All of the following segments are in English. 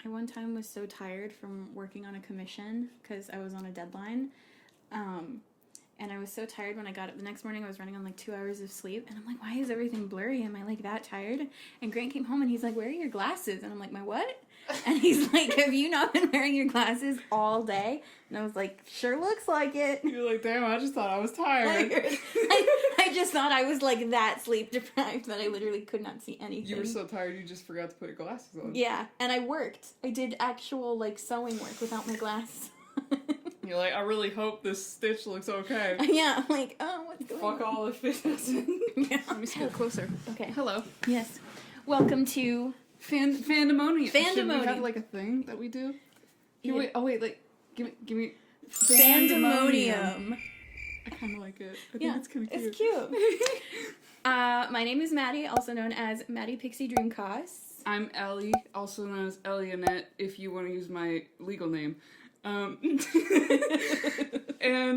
I one time was so tired from working on a commission because I was on a deadline. And I was so tired when I got up the next morning. I was running on like 2 hours of sleep. And I'm like, why is everything blurry? Am I like that tired? And Grant came home and he's like, where are your glasses? And I'm like, my what? And he's like, have you not been wearing your glasses all day? And I was like, sure looks like it. You're like, damn, I just thought I was tired. I just thought I was like that sleep deprived that I literally could not see anything. You were so tired you just forgot to put your glasses on. Yeah, and I worked. I did actual like sewing work without my glasses. You're like, I really hope this stitch looks okay. Yeah, I'm like, oh, what's going on? Fuck all if it doesn't. Yeah. Let me sit closer. Okay. Hello. Yes. Welcome to Fandomonium. Should we Fandomonium. have like a thing that we do? Yeah. Wait, like, give me. Fandomonium. I kind of like it. I Yeah, think it's kind of cute. it's cute. My name is Maddy, also known as Maddy Pixie Dreamcosts. I'm Ellie, also known as Ellie Annette, if you want to use my legal name. And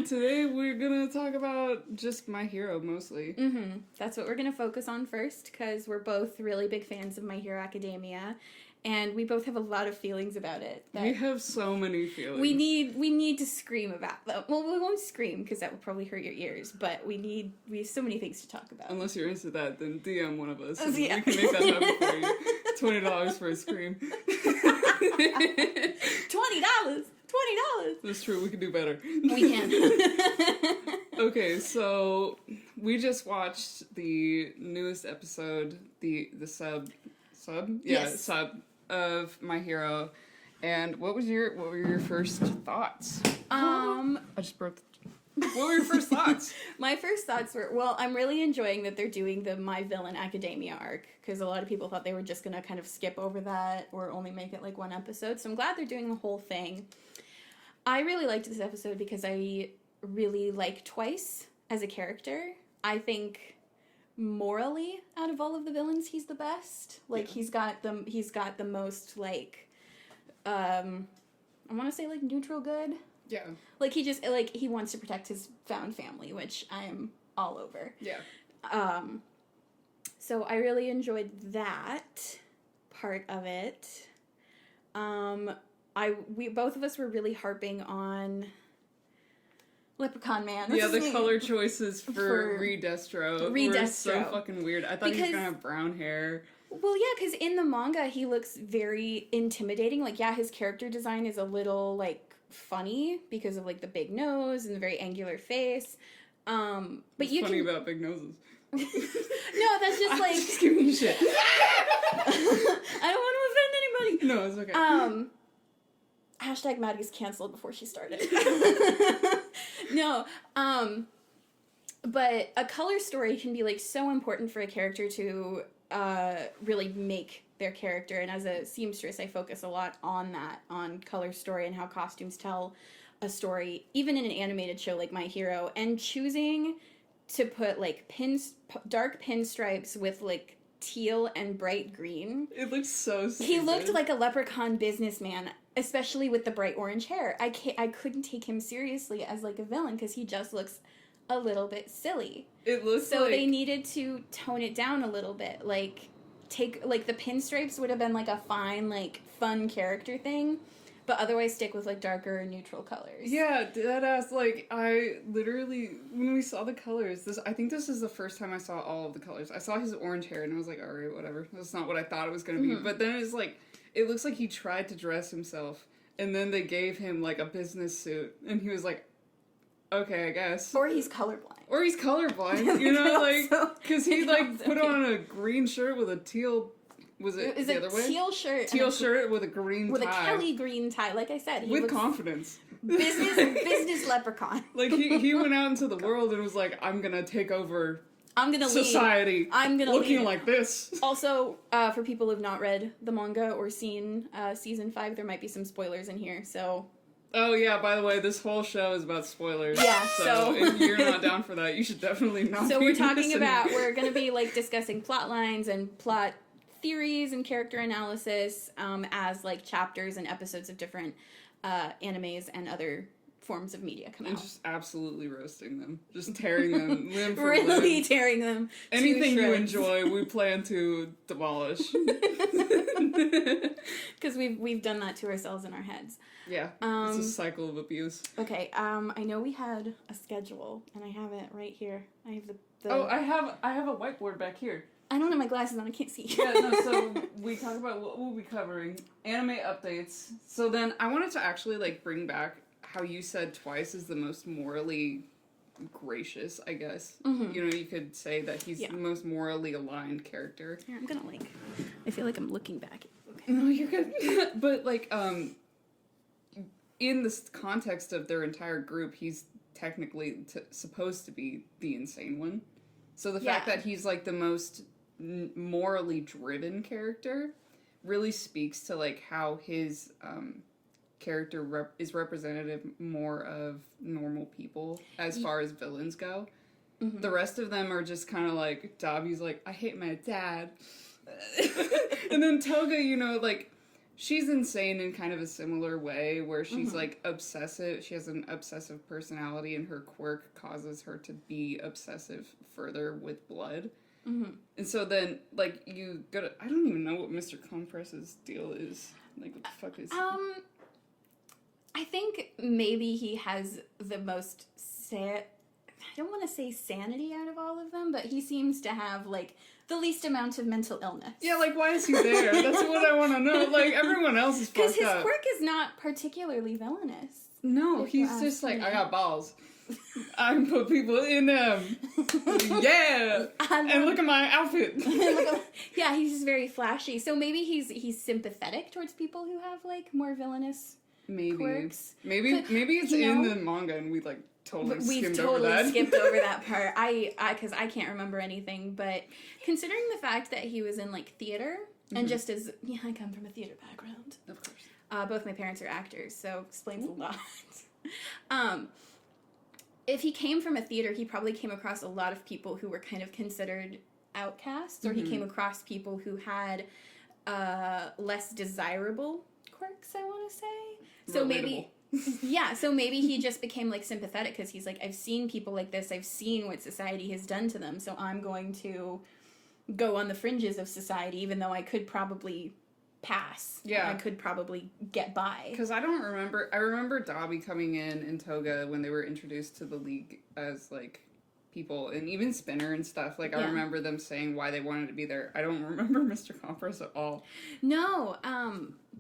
today we're gonna talk about just My Hero mostly. Mm-hmm. That's what we're gonna focus on first, because we're both really big fans of My Hero Academia, and we both have a lot of feelings about it. We have so many feelings. We need to scream about them. Well, we won't scream because that would probably hurt your ears, but we have so many things to talk about. Unless you're into that, then DM one of us. Yeah. We can make that happen for you. $20 for a scream. $20. That's true, we can do better. We can. Okay, so we just watched the newest episode, the sub Yes. sub of My Hero. And what were your first thoughts? I just broke what were your first thoughts? My first thoughts were, well, I'm really enjoying that they're doing the My Villain Academia arc, because a lot of people thought they were just going to kind of skip over that or only make it like one episode, so I'm glad they're doing the whole thing. I really liked this episode because I really like Twice as a character. I think morally, out of all of the villains, he's the best. Like, Yeah. he's got the most, like, I want to say, like, neutral good. Yeah. Like, he wants to protect his found family, which I am all over. Yeah. So I really enjoyed that part of it. We both of us were really harping on Leprechaun Man. Yeah, the color choices for Redestro were so Redestro. fucking weird. I thought he was gonna have brown hair. Well, yeah, because in the manga, he looks very intimidating. Like, yeah, his character design is a little, like, funny because of, like, the big nose and the very angular face. But What's you funny can... about big noses? No, that's just, like... Just giving you shit. I don't want to offend anybody. No, it's okay. Hashtag Maddie's canceled before she started. No, but a color story can be, like, so important for a character to really make their character, and as a seamstress, I focus a lot on that, on color story and how costumes tell a story, even in an animated show like My Hero, and choosing to put, like, dark pinstripes with, like, teal and bright green. It looks so stupid. He looked like a leprechaun businessman, especially with the bright orange hair. I couldn't take him seriously as, like, a villain because he just looks a little bit silly. It looks so like... they needed to tone it down a little bit. Like, the pinstripes would have been, like, a fine, like, fun character thing, but otherwise stick with, like, darker neutral colors. Yeah, deadass, like, I literally, when we saw the colors, I think this is the first time I saw all of the colors. I saw his orange hair, and I was like, alright, whatever. That's not what I thought it was gonna be. But then it's like, it looks like he tried to dress himself, and then they gave him, like, a business suit, and he was like, okay, I guess. Or he's colorblind. You know, like, because he, like, put okay. on a green shirt with a teal... Was it the other way? Teal shirt. Teal shirt with a green tie. With a Kelly green tie, like I said. He with looks confidence. Business leprechaun. Like, he went out into the world and was like, I'm gonna take over I'm gonna society. I'm gonna looking lead. like this. Also, for people who have not read the manga or seen season 5, there might be some spoilers in here, so... Oh yeah, by the way, this whole show is about spoilers. Yeah, so if you're not down for that, you should definitely not So be we're talking listening. about, we're gonna be, like, discussing plot lines and plot theories and character analysis as, like, chapters and episodes of different animes and other forms of media come And out. just absolutely roasting them. Just tearing them limb for Really limb. tearing them. Anything to you shreds. enjoy, we plan to demolish. Because we've done that to ourselves in our heads. Yeah, it's a cycle of abuse. Okay, I know we had a schedule, and I have it right here. I have the Oh, I have a whiteboard back here. I don't have my glasses on, I can't see. Yeah, no, so we talk about what we'll be covering. Anime updates. So then I wanted to actually, like, bring back how you said Twice is the most morally gracious, I guess. Mm-hmm. You know, you could say that he's the most morally aligned character. Here, I'm gonna, like, I feel like I'm looking back. Okay. No, you're good. But, like, in this context of their entire group, he's technically supposed to be the insane one. So the fact that he's, like, the most morally driven character really speaks to, like, how his character is representative more of normal people as far as villains go. Mm-hmm. The rest of them are just kind of like, Dobby's like, I hate my dad. And then Toga, you know, like, she's insane in kind of a similar way, where she's, like, obsessive. She has an obsessive personality, and her quirk causes her to be obsessive further with blood. Mm-hmm. And so then, like, you gotta... I don't even know what Mr. Compress's deal is. Like, what the fuck is... I think maybe he has the most I don't want to say sanity out of all of them, but he seems to have, like, the least amount of mental illness. Yeah, like, why is he there? That's what I want to know. Like, everyone else is fucked up. Because his quirk is not particularly villainous. No, he's just like, I got balls. I can put people in them. Yeah! And look at my outfit. Yeah, he's just very flashy. So maybe he's sympathetic towards people who have, like, more villainous quirks. Maybe it's in the manga and we, like, totally skimmed over that. We've totally skipped over that part. Because I can't remember anything, but considering the fact that he was in, like, theater, and just as, I come from a theater background. Of course. Both my parents are actors, so explains a lot. If he came from a theater, he probably came across a lot of people who were kind of considered outcasts, or he came across people who had less desirable quirks, I want to say. So relatable. So maybe he just became, like, sympathetic, because he's like, I've seen people like this, I've seen what society has done to them, so I'm going to go on the fringes of society, even though I could probably pass. Yeah. I could probably get by. Because I remember Dobby coming in Toga when they were introduced to the League as, like, people, and even Spinner and stuff. Like, I remember them saying why they wanted to be there. I don't remember Mr. Compress at all. No,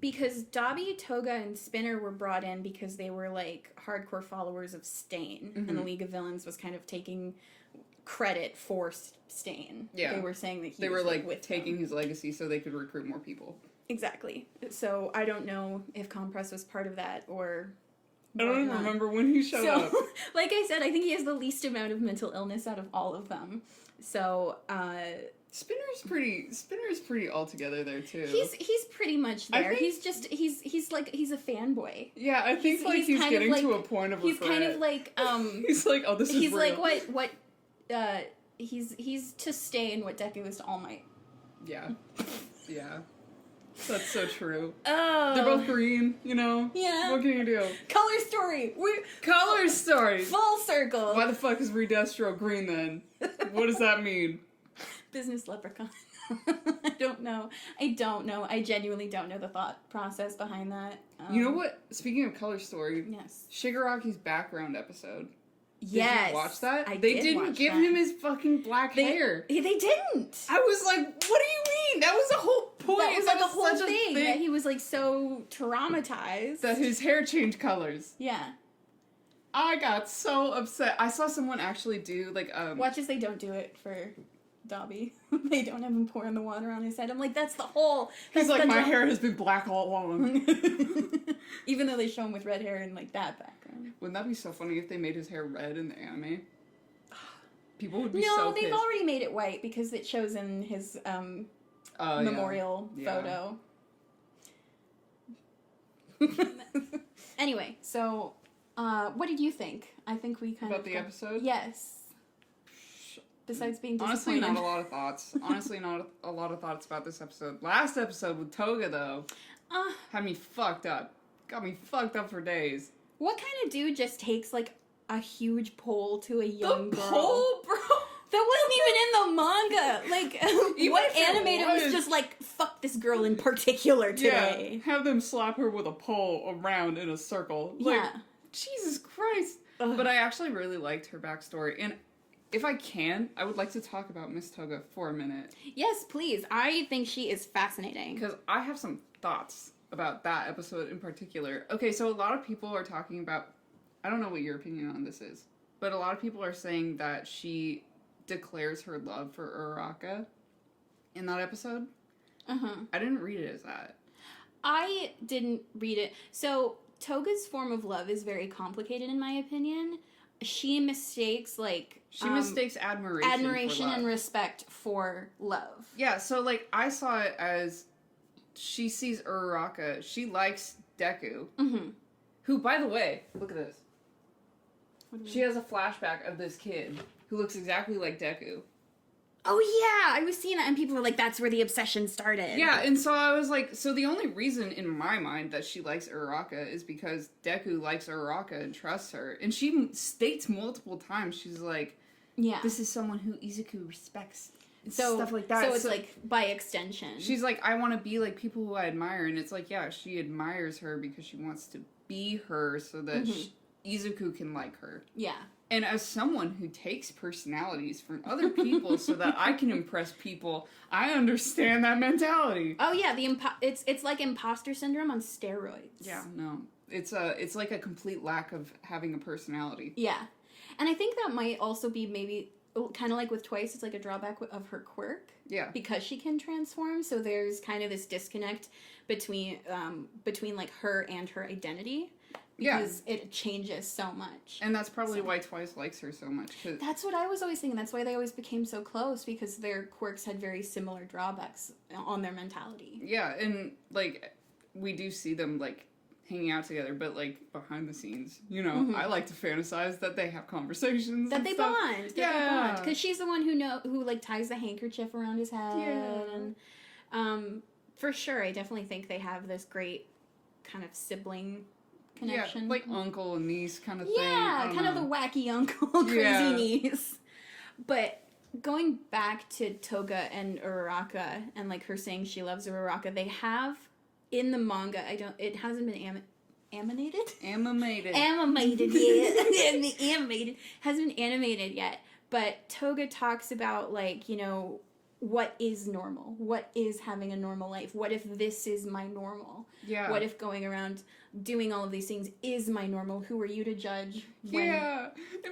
because Dobby, Toga, and Spinner were brought in because they were, like, hardcore followers of Stain, and the League of Villains was kind of taking credit for Stain. Yeah. They were saying that they were, like, with taking his legacy so they could recruit more people. Exactly. So I don't know if Compress was part of that or... I don't even remember when he showed up. Like I said, I think he has the least amount of mental illness out of all of them. So, Spinner's pretty all together there too. He's pretty much there. He's a fanboy. Yeah, I think he's getting to a point of regret. He's kind of like he's like, oh, this is real. He's like what he's to Stain what Deku is to All Might. Yeah. Yeah. That's so true. Oh. They're both green, you know? Yeah. What can you do? Color story! Color story! Full circle! Why the fuck is Redestro green then? What does that mean? Business leprechaun. I don't know. I genuinely don't know the thought process behind that. You know what? Speaking of color story, yes. Shigaraki's background episode. Yes. Did you watch that? They didn't give him his fucking black hair. They didn't. I was like, what do you mean? That was the whole point. That was like the whole such thing. That he was, like, so traumatized. That his hair changed colors. Yeah. I got so upset. I saw someone actually do, like, Watch as they don't do it for Dobby. They don't have him pouring the water on his head. I'm like, that's the whole... He's like, my hair has been black all along. Even though they show him with red hair and, like, that background. Wouldn't that be so funny if they made his hair red in the anime? People would be so No, pissed. they've already made it white because it shows in his memorial photo. Anyway, so what did you think? I think we kind of... About the episode? Yes. Besides being disappointed. Honestly, not a lot of thoughts. Honestly, not a lot of thoughts about this episode. Last episode with Toga, though, had me fucked up. Got me fucked up for days. What kind of dude just takes, like, a huge pole to a young girl? Pole, bro? That wasn't even in the manga. Like, what animator was just like, fuck this girl in particular today? Yeah, have them slap her with a pole around in a circle. Like, Yeah. Jesus Christ. Ugh. But I actually really liked her backstory. And if I can, I would like to talk about Miss Toga for a minute. Yes, please. I think she is fascinating. Because I have some thoughts about that episode in particular. Okay, so a lot of people are talking about... I don't know what your opinion on this is. But a lot of people are saying that she declares her love for Uraraka in that episode. I didn't read it as that. I didn't read it. So, Toga's form of love is very complicated, in my opinion. She mistakes, like... She mistakes admiration and respect for love. Yeah, so, like, I saw it as... She sees Uraraka. She likes Deku. Who, by the way... Look at this. She has a flashback of this kid who looks exactly like Deku. Oh, yeah! I was seeing that, and people were like, that's where the obsession started. Yeah, and so I was like, so the only reason in my mind that she likes Uraraka is because Deku likes Uraraka and trusts her. And she states multiple times, she's like, this is someone who Izuku respects. So, stuff like that. So it's like, by extension. She's like, I want to be like people who I admire. And it's like, yeah, she admires her because she wants to be her so that Izuku can like her. Yeah. And as someone who takes personalities from other people so that I can impress people, I understand that mentality. Oh yeah, it's like imposter syndrome on steroids. Yeah, no. It's like a complete lack of having a personality. Yeah. And I think that might also be maybe kind of like with Twice, it's like a drawback of her quirk. Yeah. Because she can transform, so there's kind of this disconnect between like her and her identity. Because it changes so much. And that's probably why Twice likes her so much. That's what I was always thinking. That's why they always became so close, because their quirks had very similar drawbacks on their mentality. Yeah, and, like, we do see them, like, hanging out together, but, like, behind the scenes, you know, I like to fantasize that they have conversations That they stuff. bond. Because she's the one who, like, ties the handkerchief around his head. Yeah. And, for sure, I definitely think they have this great kind of sibling connection. Yeah, like uncle and niece kind of thing. Yeah, kind of the wacky uncle, crazy niece. But going back to Toga and Uraraka, and like her saying she loves Uraraka, they have in the manga, it hasn't been animated yet. Hasn't been animated yet. But Toga talks about, like, you know, what is normal? What is having a normal life? What if this is my normal? Yeah. What if going around doing all of these things is my normal? Who are you to judge? It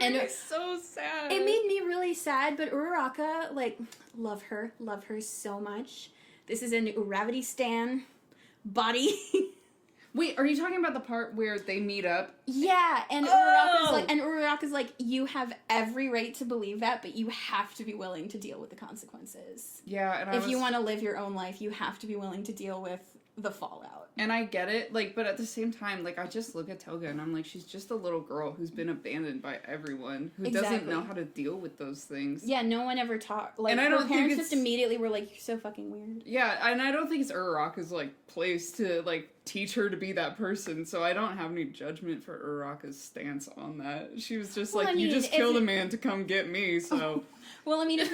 made me so sad. It made me really sad, but Uraraka, like, love her so much. This is an Uravity stan body. Wait, are you talking about the part where they meet up? Yeah, and Uraraka's like, you have every right to believe that, but you have to be willing to deal with the consequences. Yeah, and if you want to live your own life, you have to be willing to deal with the fallout. And I get it, like, but at the same time, like, I just look at Toga and I'm like, she's just a little girl who's been abandoned by everyone, who doesn't know how to deal with those things. Yeah, no one ever taught. Like, and her parents just immediately were like, you're so fucking weird. Yeah, and I don't think it's Uraraka's, like, place to, like, teach her to be that person, so I don't have any judgment for Uraraka's stance on that. She was just like, you just killed a man to come get me, so... Well, I mean, if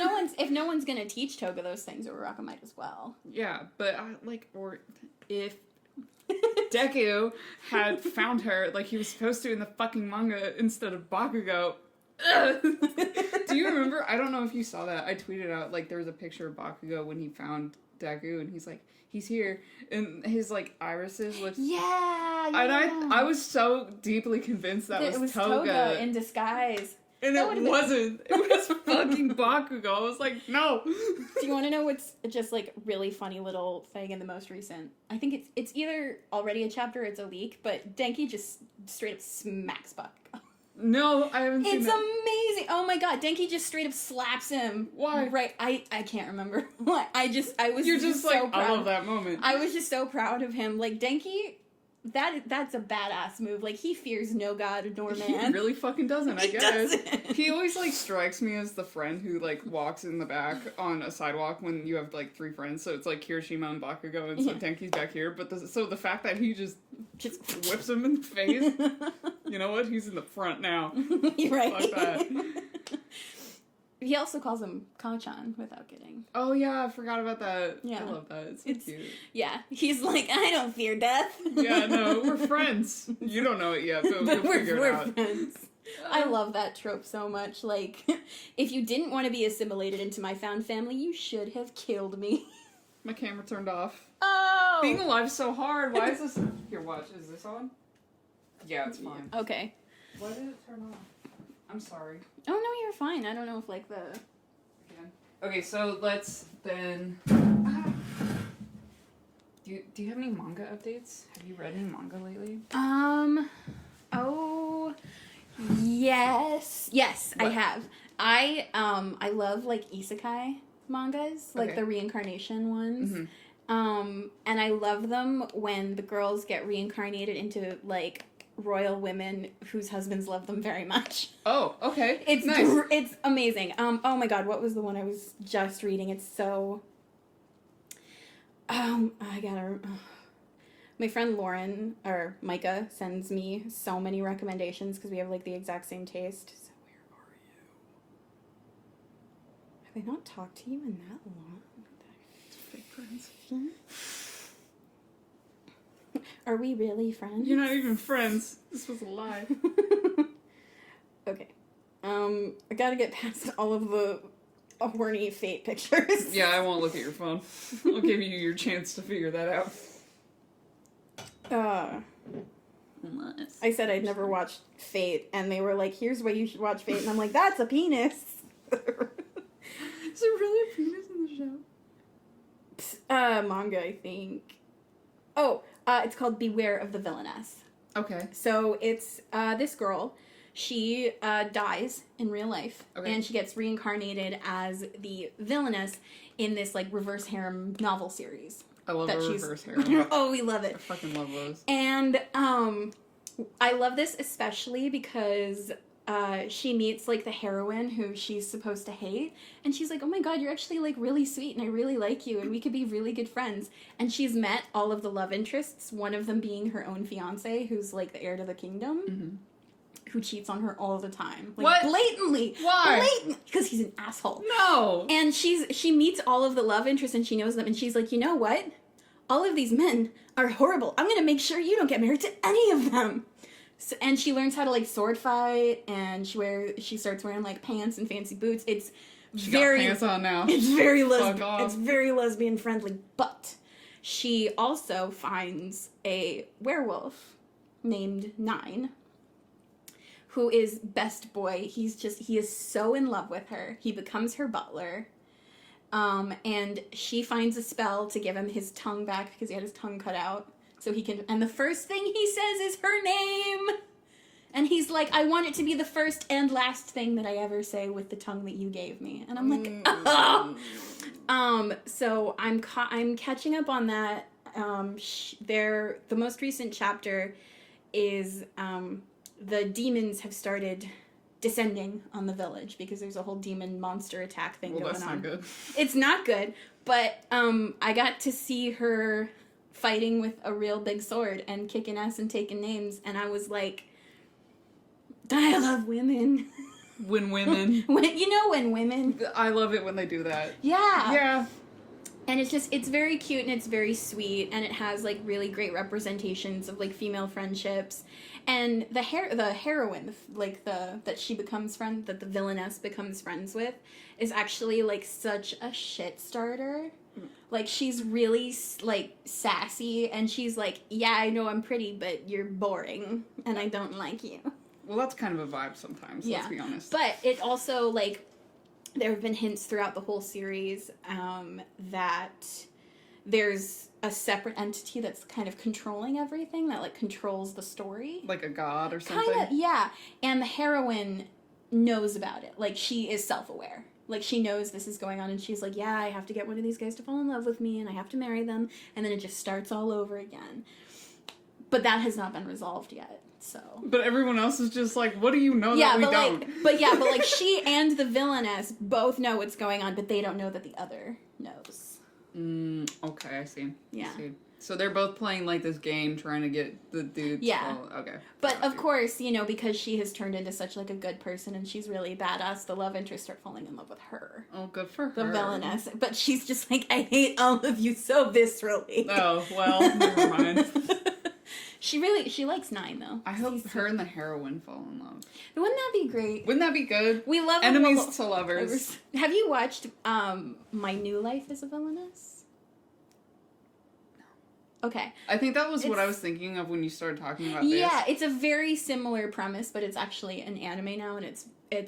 no one's gonna teach Toga those things, Uraraka might as well. Yeah, but, if Deku had found her like he was supposed to in the fucking manga instead of Bakugo. Do you remember? I don't know if you saw that. I tweeted out, like, there was a picture of Bakugo when he found Deku, and he's like, he's here, and his, like, irises looked... Yeah. And I was so deeply convinced that it was Toga in disguise. And it wasn't. It was fucking Bakugo. I was like, no. Do you want to know what's just, like, really funny little thing in the most recent? I think it's either already a chapter or it's a leak, but Denki just straight up smacks Bakugo. No, I haven't seen that. It's amazing. Oh my god, Denki just straight up slaps him. Why? Right, I can't remember why. You're just so like, proud. I love that moment. I was just so proud of him. Like, Denki that's a badass move. Like, he fears no god nor man. He really fucking doesn't, I He guess. doesn't. He always, like, strikes me as the friend who, like, walks in the back on a sidewalk when you have, like, 3 friends. So it's, like, Kirishima and Bakugo, and so Tenki's back here. But the fact that he just whips him in the face, you know what? He's in the front now. You're right. Fuck that. He also calls him Kanchan without kidding. Oh, yeah, I forgot about that. Yeah. I love that. It's cute. Yeah, he's like, I don't fear death. Yeah, no, we're friends. You don't know it yet, but you'll figure it out. Friends. I love that trope so much. Like, if you didn't want to be assimilated into my found family, you should have killed me. My camera turned off. Oh! Being alive is so hard. Why is this... Here, watch. Is this on? Yeah, it's fine. Okay. Why did it turn off? I'm sorry. Oh, no, you're fine. I don't know if, like, the... Again. Okay, so let's then... Do you have any manga updates? Have you read any manga lately? Oh... Yes. Yes, what? I have. I love, like, isekai mangas, like the reincarnation ones. Mm-hmm. And I love them when the girls get reincarnated into, like, royal women whose husbands love them very much. Oh, okay. It's nice. It's amazing. Oh my god, what was the one I was just reading? It's so... I gotta... My friend Lauren, or Micah, sends me so many recommendations because we have, like, the exact same taste. So where are you? Have I not talked to you in that long? Fake friends. Are we really friends? You're not even friends. This was a lie. Okay. I gotta get past all of the horny fate pictures. Yeah, I won't look at your phone. I'll give you your chance to figure that out. I said I'd never watched Fate, and they were like, here's why you should watch Fate, and I'm like, that's a penis. Is there really a penis in the show? Manga, I think. Oh, it's called Beware of the Villainess. Okay. So it's this girl. She dies in real life, and she gets reincarnated as the villainess in this, like, reverse harem novel series. I love a reverse harem. Oh, we love it. I fucking love those. And I love this especially because she meets, like, the heroine who she's supposed to hate, and she's like, oh my god, you're actually, like, really sweet, and I really like you, and we could be really good friends. And she's met all of the love interests, one of them being her own fiancé, who's, like, the heir to the kingdom, who cheats on her all the time. Like, what? Blatantly! Why? Because he's an asshole. No! And she meets all of the love interests, and she knows them, and she's like, you know what? All of these men are horrible. I'm gonna make sure you don't get married to any of them. So, and she learns how to, like, sword fight, and she starts wearing, like, pants and fancy boots. It's She very got pants on now. It's very Fuck off. It's very lesbian friendly, but she also finds a werewolf named Nine, who is best boy. He is so in love with her. He becomes her butler. And she finds a spell to give him his tongue back because he had his tongue cut out. So he can, and the first thing he says is her name. And he's like, I want it to be the first and last thing that I ever say with the tongue that you gave me. And I'm like, oh. So I'm catching up on that. The most recent chapter is, the demons have started descending on the village because there's a whole demon monster attack thing going on. That's not good. It's not good, but I got to see her fighting with a real big sword and kicking ass and taking names, and I was like, I love women. When women. when women. I love it when they do that. Yeah. Yeah. And it's very cute and it's very sweet, and it has, like, really great representations of, like, female friendships. And the heroine, like, that the villainess becomes friends with, is actually, like, such a shit starter. Like, she's really, like, sassy, and she's like, yeah, I know I'm pretty, but you're boring, and I don't like you. Well, that's kind of a vibe sometimes, let's be honest. But it also, like, there have been hints throughout the whole series that there's a separate entity that's kind of controlling everything, that, like, controls the story. Like a god or something? Kind of, yeah. And the heroine knows about it. Like, she is self-aware. Like, she knows this is going on, and she's like, yeah, I have to get one of these guys to fall in love with me, and I have to marry them, and then it just starts all over again. But that has not been resolved yet, so. But everyone else is just like, what do you know that we don't? But like, she and the villainess both know what's going on, but they don't know that the other knows. Okay, I see. Yeah. I see. So they're both playing, like, this game, trying to get the dudes. Yeah. Okay. But, of course, you know, because she has turned into such, like, a good person and she's really badass, the love interest start falling in love with her. Oh, good for her. The villainess. But she's just like, I hate all of you so viscerally. Oh, well, never mind. She likes 9, though. I hope her and the heroine fall in love. Wouldn't that be great? Wouldn't that be good? We love enemies to lovers. Have you watched My New Life as a Villainess? Okay. I think that was what I was thinking of when you started talking about this. Yeah, it's a very similar premise, but it's actually an anime now, and it's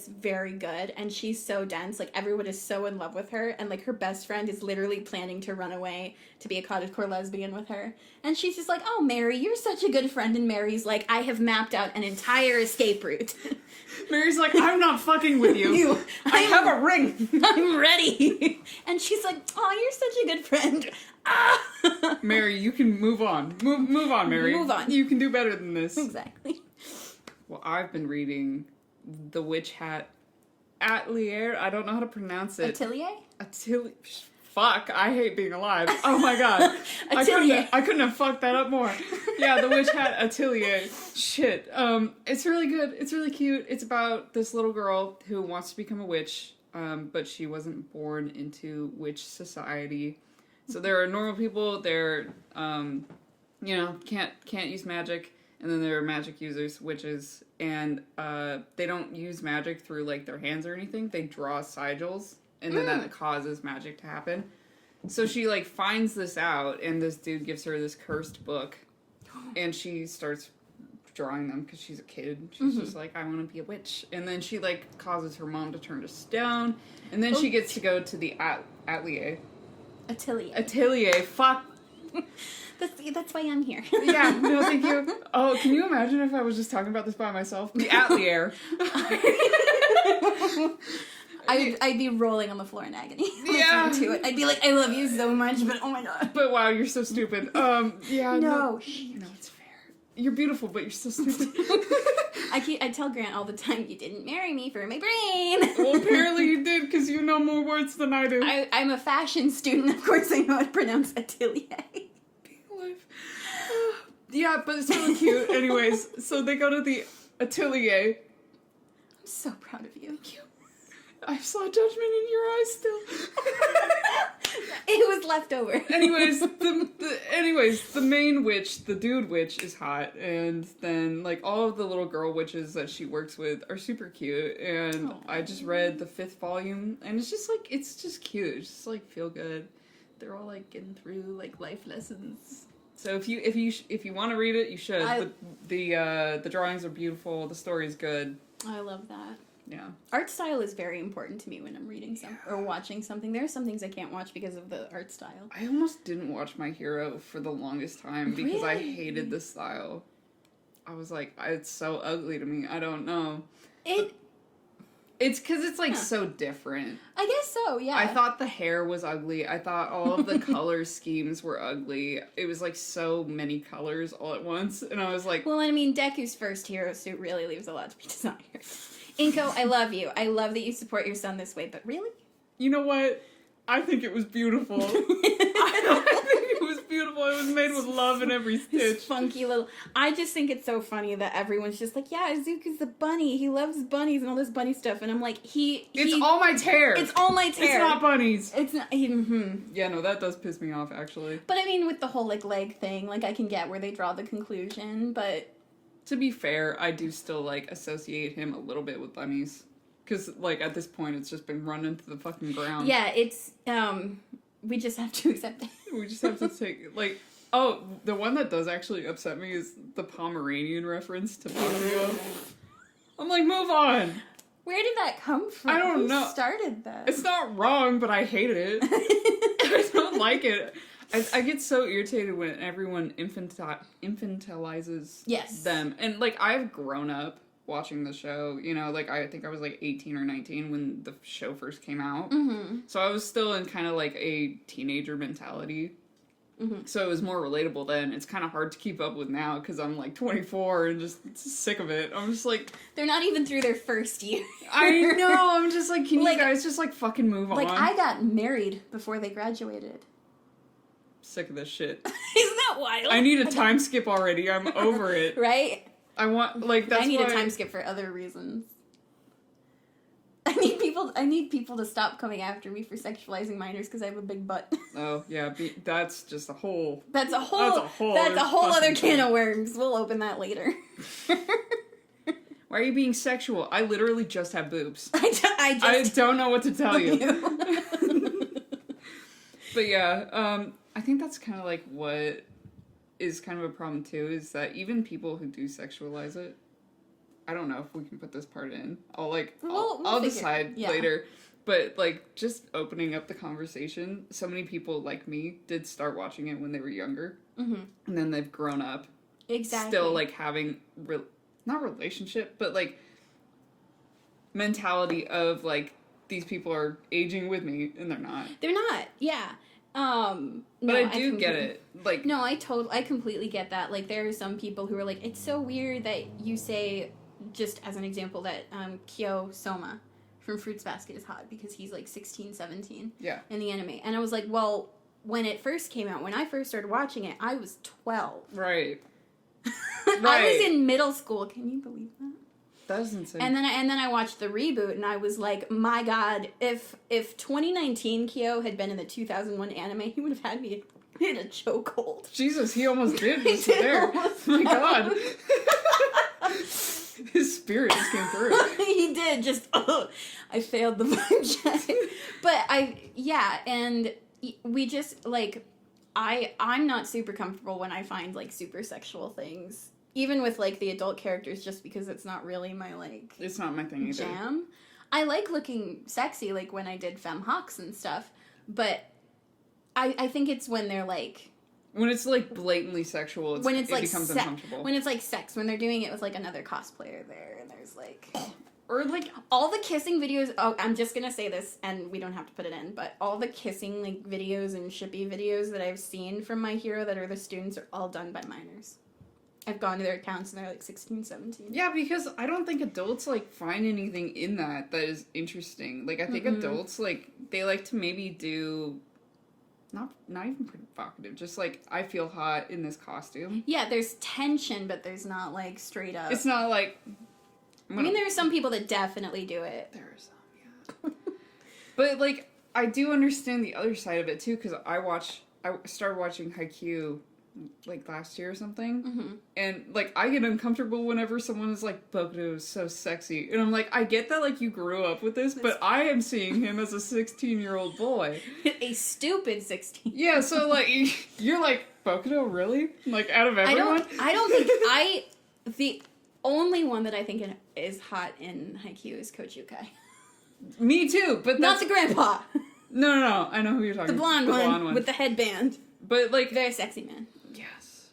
very good. And she's so dense. Like, everyone is so in love with her, and, like, her best friend is literally planning to run away to be a cottagecore lesbian with her. And she's just like, oh, Mary, you're such a good friend. And Mary's like, I have mapped out an entire escape route. Mary's like, I'm not fucking with you. I have a ring. I'm ready. And she's like, oh, you're such a good friend. Ah! Mary, you can move on. Move on, Mary. Move on. You can do better than this. Exactly. Well, I've been reading The Witch Hat Atelier. I don't know how to pronounce it. Atelier? Fuck, I hate being alive. Oh my god. Atelier. I couldn't have fucked that up more. Yeah, The Witch Hat Atelier. Shit. It's really good. It's really cute. It's about this little girl who wants to become a witch, but she wasn't born into witch society. So there are normal people, they're, can't use magic, and then there are magic users, witches, and they don't use magic through, like, their hands or anything. They draw sigils, and then that causes magic to happen. So she, like, finds this out, and this dude gives her this cursed book, and she starts drawing them because she's a kid. She's just like, I want to be a witch. And then she, like, causes her mom to turn to stone, and then she gets to go to the atelier. Atelier, fuck. That's why I'm here. Yeah, no, thank you. Oh, can you imagine if I was just talking about this by myself? The atelier. I'd be rolling on the floor in agony. Yeah. To it. I'd be like, I love you so much, but oh my god. But wow, you're so stupid. Yeah. No, it's fair. You're beautiful, but you're so stupid. I tell Grant all the time, you didn't marry me for my brain. Well, apparently you did, because you know more words than I do. I'm a fashion student, of course I know how to pronounce atelier. Being alive. Yeah, but it's really cute. Anyways, so they go to the atelier. I'm so proud of you. Thank you. I saw judgment in your eyes still. It was left over. Anyways, the main witch, the dude witch, is hot, and then, like, all of the little girl witches that she works with are super cute, and I just read the 5th volume, and it's just cute. It's just, like, feel good. They're all, like, getting through, like, life lessons. So if you want to read it, you should. The drawings are beautiful. The story is good. I love that. Yeah. Art style is very important to me when I'm reading or watching something. There are some things I can't watch because of the art style. I almost didn't watch My Hero for the longest time because I hated the style. I was like, it's so ugly to me. I don't know. It's because it's, like, so different. I guess so, yeah. I thought the hair was ugly. I thought all of the color schemes were ugly. It was, like, so many colors all at once. And I was like... Well, I mean, Deku's first hero suit really leaves a lot to be desired. Inko, I love you. I love that you support your son this way, but really? You know what? I think it was beautiful. I think it was beautiful. It was made with love in every stitch. Funky little... I just think it's so funny that everyone's just like, yeah, Izuku's the bunny. He loves bunnies and all this bunny stuff. And I'm like, It's all my tear. It's all my tear. It's not bunnies. It's not... Yeah, no, that does piss me off, actually. But I mean, with the whole, like, leg thing, like, I can get where they draw the conclusion, but... To be fair, I do still, like, associate him a little bit with bunnies. Because, like, at this point, it's just been run into the fucking ground. Yeah, it's, we just have to accept it. We just have to take, like... Oh, the one that does actually upset me is the Pomeranian reference to Pinocchio. I'm like, move on! Where did that come from? I don't know. Who started that? It's not wrong, but I hate it. I don't like it. I get so irritated when everyone infantilizes them. And, like, I've grown up watching the show, you know, like, I think I was, like, 18 or 19 when the show first came out. Mm-hmm. So I was still in kind of, like, a teenager mentality. So it was more relatable then. It's kind of hard to keep up with now because I'm like 24 and just sick of it. I'm just like... They're not even through their first year. I know! I'm just like, can you guys just like fucking move on? Like, I got married before they graduated. Sick of this shit. Isn't that wild? I need a time skip already. I'm over it. Right? I want, like, that's I need why... a time skip for other reasons. I need people to stop coming after me for sexualizing minors because I have a big butt. Oh, yeah, that's just a whole... That's a whole other can of worms. We'll open that later. Why are you being sexual? I literally just have boobs. I don't know what to tell you. But yeah, I think that's kind of like what is kind of a problem too, is that even people who do sexualize it, I don't know if we can put this part in. I'll decide later. But like just opening up the conversation, so many people like me did start watching it when they were younger, and then they've grown up, still like having not relationship, but like mentality of like these people are aging with me, and they're not. They're not. Yeah. But I do get it. Like no, I completely get that. Like there are some people who are like, it's so weird that you say, just as an example, that Kyo Soma from Fruits Basket is hot because he's like 16, 17 in the anime. And I was like, well, when it first came out, when I first started watching it, I was 12. Right. I was in middle school. Can you believe that? That is insane. And then I watched the reboot, and I was like, my God, if 2019 Kyo had been in the 2001 anime, he would have had me in a chokehold. Jesus, he almost did just there. Oh my God. His spirit just came through. He did, just, I failed the vibe check. But and we just, like, I'm not super comfortable when I find, like, super sexual things. Even with, like, the adult characters, just because it's not really my, like... It's not my thing either. Jam. I like looking sexy, like, when I did Femme Hawks and stuff, but I think it's when they're, like... When it's, like, blatantly sexual, it becomes uncomfortable. When it's, like, sex. When they're doing it with, like, another cosplayer there, and there's, like... Or, like... All the kissing videos... Oh, I'm just gonna say this, and we don't have to put it in, but all the kissing, like, videos and shippy videos that I've seen from My Hero that are the students are all done by minors. I've gone to their accounts and they're like 16, 17. Yeah, because I don't think adults, like, find anything in that is interesting. Like, I think adults, like, they like to maybe do... Not even provocative, just, like, I feel hot in this costume. Yeah, there's tension, but there's not, like, straight up... It's not, like... I mean, there are some people that definitely do it. There are some, yeah. But, like, I do understand the other side of it, too, because I started watching Haikyuu like last year or something, and like I get uncomfortable whenever someone is like, Bokuto is so sexy, and I'm like, I get that, like, you grew up with this, but I am seeing him as a 16-year-old boy. A stupid 16. Yeah, so like you're like, Bokuto, really? Like, out of everyone? I don't think the only one that I think is hot in Haikyuu is Kochukai. Me too, but not the grandpa. No, I know who you're talking about. The blonde one with the headband. But like, very sexy man. Yes.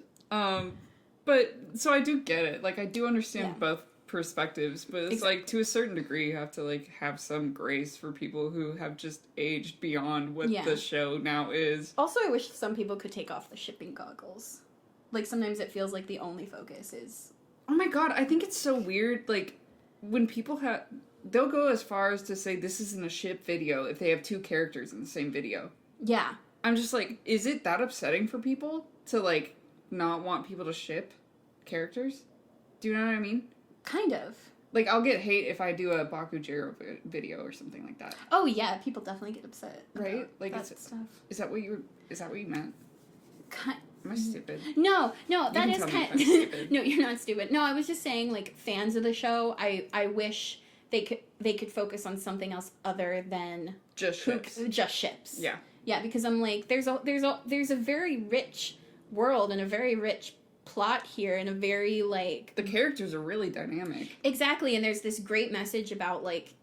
But so I do get it. Like, I do understand both perspectives, but it's like, to a certain degree, you have to like have some grace for people who have just aged beyond what the show now is. Also, I wish some people could take off the shipping goggles. Like, sometimes it feels like the only focus is... Oh my God, I think it's so weird, like, when people they'll go as far as to say this isn't a ship video if they have two characters in the same video. Yeah. I'm just like, is it that upsetting for people to, like, not want people to ship characters? Do you know what I mean? Kind of. Like, I'll get hate if I do a Bakujiro video or something like that. Oh yeah, people definitely get upset. Right? Like, that stuff. Is that what you meant? Am I stupid? No, that is kind of... stupid. No, you're not stupid. No, I was just saying, like, fans of the show, I wish they could focus on something else other than... Just ships. Just ships. Yeah. Yeah, because I'm like, there's a very rich world and a very rich plot here and a very, like... The characters are really dynamic. Exactly, and there's this great message about, like,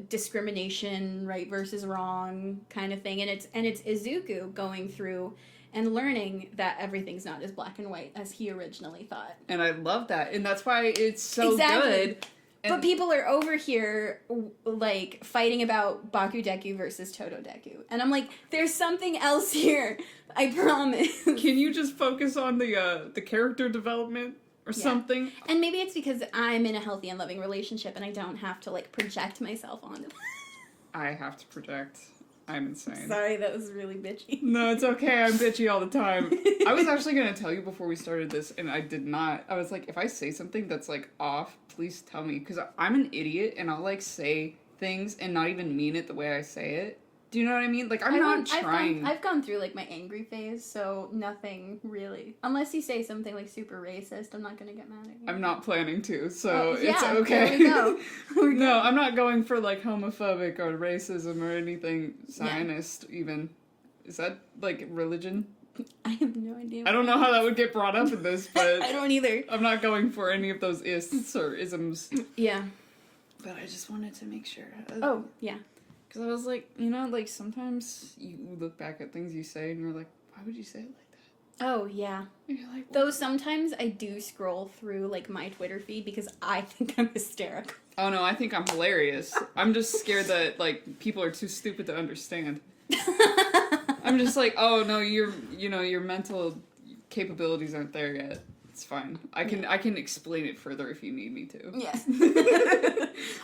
discrimination, right versus wrong kind of thing, and it's Izuku going through and learning that everything's not as black and white as he originally thought. And I love that, and that's why it's so good But people are over here, like, fighting about Baku Deku versus Todo Deku. And I'm like, there's something else here. I promise. Can you just focus on the character development or something? And maybe it's because I'm in a healthy and loving relationship and I don't have to, like, project myself onto them. I have to project. I'm insane. Sorry, that was really bitchy. No, it's okay. I'm bitchy all the time. I was actually going to tell you before we started this, and I did not. I was like, if I say something that's, like, off, please tell me. Because I'm an idiot, and I'll, like, say things and not even mean it the way I say it. Do you know what I mean? Like, I'm not trying. I've gone through, like, my angry phase, so nothing really. Unless you say something, like, super racist, I'm not going to get mad at you. I'm not planning to, so it's yeah, okay. There we go. No, I'm not going for, like, homophobic or racism or anything Zionist, even. Is that, like, religion? I have no idea. I don't know how that would get brought up in this, but... I don't either. I'm not going for any of those ists or isms. Yeah. But I just wanted to make sure. Oh, yeah. Because I was like, you know, like, sometimes you look back at things you say and you're like, why would you say it like that? Oh, yeah. And you're like, though sometimes I do scroll through, like, my Twitter feed because I think I'm hysterical. Oh, no, I think I'm hilarious. I'm just scared that, like, people are too stupid to understand. I'm just like, oh, no, your mental capabilities aren't there yet. It's fine. I can explain it further if you need me to. Yes.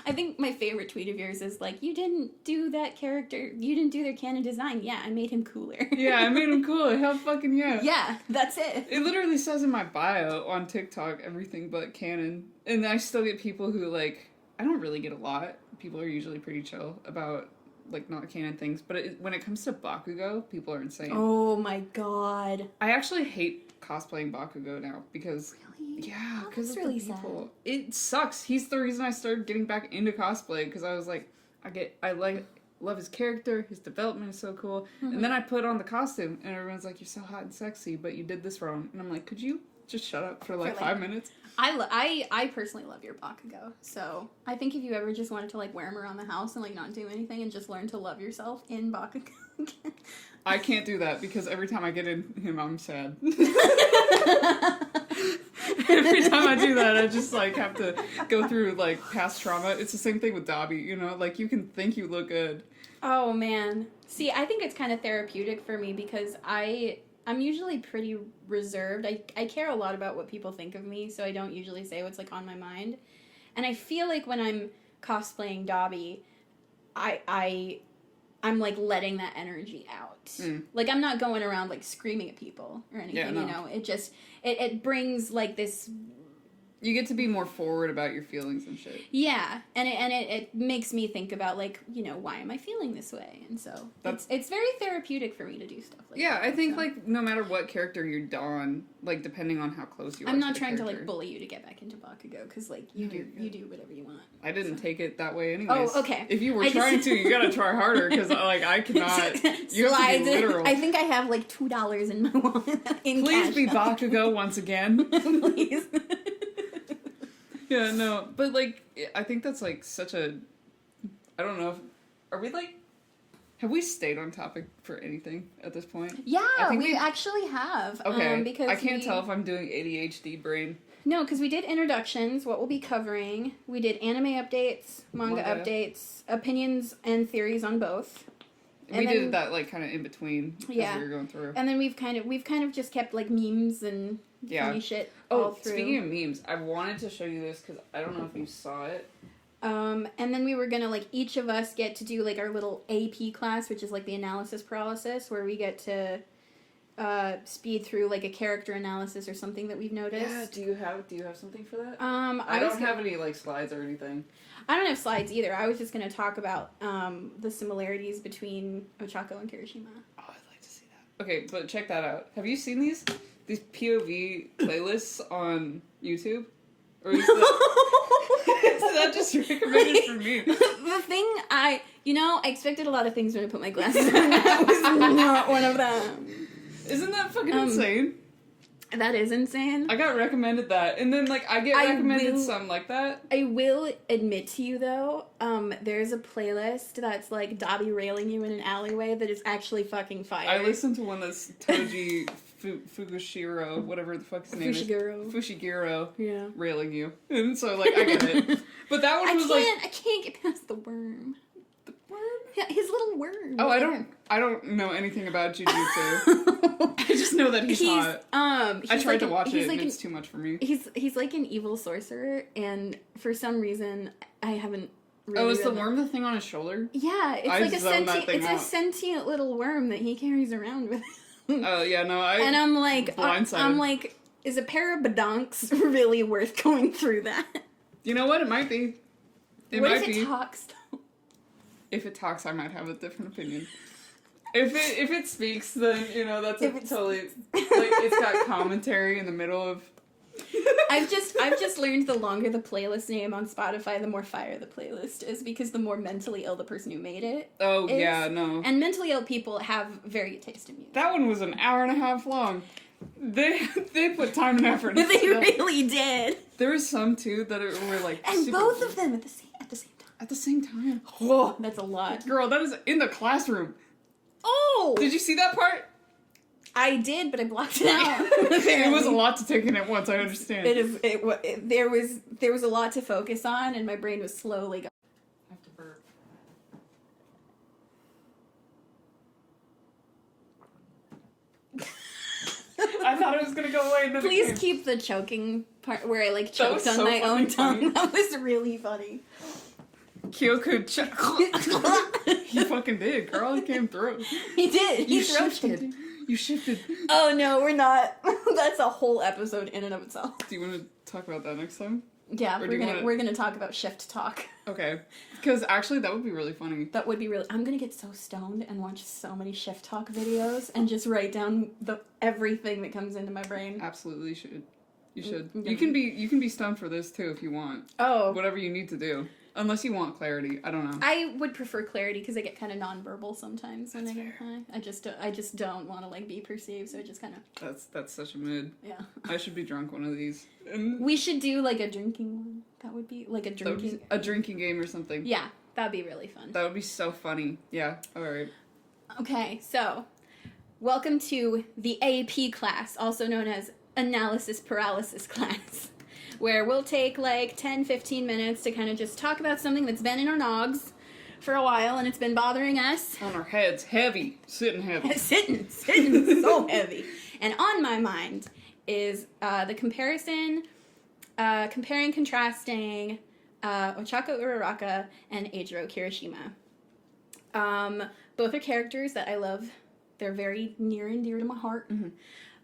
I think my favorite tweet of yours is like, you didn't do that character, you didn't do their canon design. Yeah, I made him cooler. Yeah, I made him cooler. Hell fucking yeah. Yeah, that's it. It literally says in my bio on TikTok, everything but canon. And I still get people who, like, I don't really get a lot. People are usually pretty chill about, like, not canon things. But when it comes to Bakugo, people are insane. Oh my god. I actually hate cosplaying Bakugo now because... Really? Yeah, because that's of really the people. sad. It sucks. He's the reason I started getting back into cosplay because I was like, love his character, his development is so cool. Mm-hmm. And then I put on the costume and everyone's like, you're so hot and sexy, but you did this wrong. And I'm like, could you just shut up for like 5 minutes? I personally love your Bakugo, so I think if you ever just wanted to like wear him around the house and like not do anything and just learn to love yourself in Bakugo. I can't do that because every time I get in him, I'm sad. Every time I do that, I just like have to go through like past trauma. It's the same thing with Dobby, you know, like you can think you look good. Oh man. See, I think it's kind of therapeutic for me because I'm usually pretty reserved. I care a lot about what people think of me, so I don't usually say what's like on my mind. And I feel like when I'm cosplaying Dobby, I'm like letting that energy out. Like I'm not going around like screaming at people or anything, Yeah, no. you know. It just it brings like this. You get to be more forward about your feelings and shit. Yeah, and it makes me think about, like, you know, why am I feeling this way? And so it's very therapeutic for me to do stuff like that. Yeah, I think, like, no matter what character you're on, like, depending on how close you are I'm to not the trying to, character. like, bully you to get back into Bakugo, because, like, you do whatever you want. I didn't take it that way anyways. Oh, okay. If you were trying to, you gotta try harder, because, like, I cannot. You have to be literal. I think I have, like, $2 in my wallet in Please cash be now. Bakugo once again. Please. Yeah, no, but, like, I think that's, like, such a... I don't know if... Are we, like... Have we stayed on topic for anything at this point? Yeah, I think we actually have. Okay, because I can't tell if I'm doing ADHD brain. No, because we did introductions, what we'll be covering. We did anime updates, manga updates, opinions and theories on both. We did that, like, kind of in between as we were going through. And then we've kind of just kept, like, memes and funny shit all through. Speaking of memes, I wanted to show you this because I don't know if you saw it. And then we were gonna, like, each of us get to do, like, our little AP class, which is, like, the analysis paralysis, where we get to speed through, like, a character analysis or something that we've noticed. Yeah, do you have something for that? I don't have any, like, slides or anything. I don't have slides either. I was just gonna talk about the similarities between Ochako and Kirishima. Oh, I'd like to see that. Okay, but check that out. Have you seen these POV playlists on YouTube? Or is that just recommended for me? The thing I expected a lot of things when I put my glasses on. That was not one of them. Isn't that fucking insane? That is insane. I got recommended that, and then, like, I get recommended some like that. I will admit to you, though, there's a playlist that's, like, Dobby railing you in an alleyway that is actually fucking fire. I listened to one that's Toji Fukushiro, whatever the fuck his name is. Fushiguro. Yeah. Railing you. And so, like, I get it. But that one was I can't get past the worm. The worm? Yeah, his little worm. Oh, I don't know anything about Jujutsu. I just know that he's hot. I tried to watch it, and it's too much for me. He's like an evil sorcerer, and for some reason, I haven't really... is the worm the thing on his shoulder? Yeah, it's a sentient little worm that he carries around with him. Oh, yeah, no, And I'm like, is a pair of badonks really worth going through that? You know what? It might be. What if it talks, though? If it talks, I might have a different opinion. If it speaks, then, you know, that's totally... Like, it's got commentary in the middle of... I've just learned the longer the playlist name on Spotify, the more fire the playlist is, because the more mentally ill the person who made it is. Yeah, no. And mentally ill people have very good taste in music. That one was an hour and a half long. They put time and effort into They really did. There were some, too, that were, like, and super both of them at the same time. At the same time. Oh, that's a lot. Girl, that is in the classroom. Oh! Did you see that part? I did, but I blocked it out. It was a lot to take in at once, I understand. There was a lot to focus on, and my brain was slowly going. I have to burp. I thought it was gonna go away. And Please keep the choking part where I like choked on my own tongue. That was really funny. Kyoko He fucking did, girl. He came through. He did. He shifted. You shifted. Oh no, we're not. That's a whole episode in and of itself. Do you want to talk about that next time? Yeah, we're gonna talk about shift talk. Okay, because actually that would be really funny. That would be really. I'm gonna get so stoned and watch so many shift talk videos and just write down everything that comes into my brain. Absolutely, you should. You should. You can be stoned for this too if you want. Oh, whatever you need to do. Unless you want clarity, I don't know. I would prefer clarity because I get kind of nonverbal sometimes when I get high. I just don't want to like be perceived, so I just kind of. That's such a mood. Yeah. I should be drunk one of these. We should do like a drinking one. That would be like a drinking game or something. Yeah, that'd be really fun. That would be so funny. Yeah. All right. Okay, so welcome to the AP class, also known as Analysis Paralysis class. Where we'll take like 10-15 minutes to kind of just talk about something that's been in our nogs for a while and it's been bothering us. On our heads, heavy, sitting heavy. sitting so heavy. And on my mind is the comparing, contrasting Ochako Uraraka and Eijiro Kirishima. Both are characters that I love. They're very near and dear to my heart. Mm-hmm.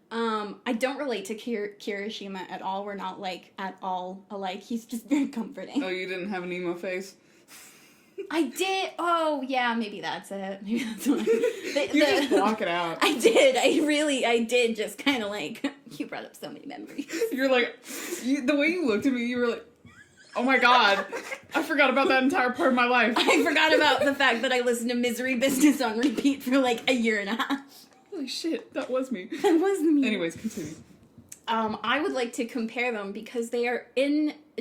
I don't relate to Kirishima at all. We're not, like, at all alike. He's just very comforting. Oh, you didn't have an emo face? I did. Oh, yeah, maybe that's it. Maybe that's what you just block it out. I did. I did just kind of, like, you brought up so many memories. You're like, the way you looked at me, you were like, oh my god, I forgot about that entire part of my life. I forgot about the fact that I listened to Misery Business on repeat for, like, a year and a half. Holy shit, that was me. That was me. Anyways, continue. I would like to compare them because they are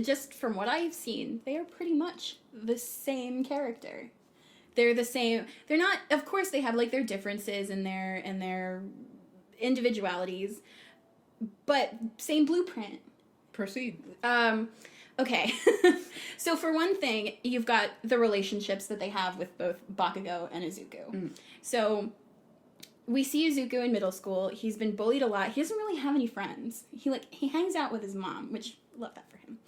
just from what I've seen, they are pretty much the same character. They're the same. They're not, of course they have like their differences and their individualities, but same blueprint. Proceed. Okay. So for one thing, you've got the relationships that they have with both Bakugo and Izuku. Mm. So we see Izuku in middle school. He's been bullied a lot. He doesn't really have any friends. He hangs out with his mom, which love that for him.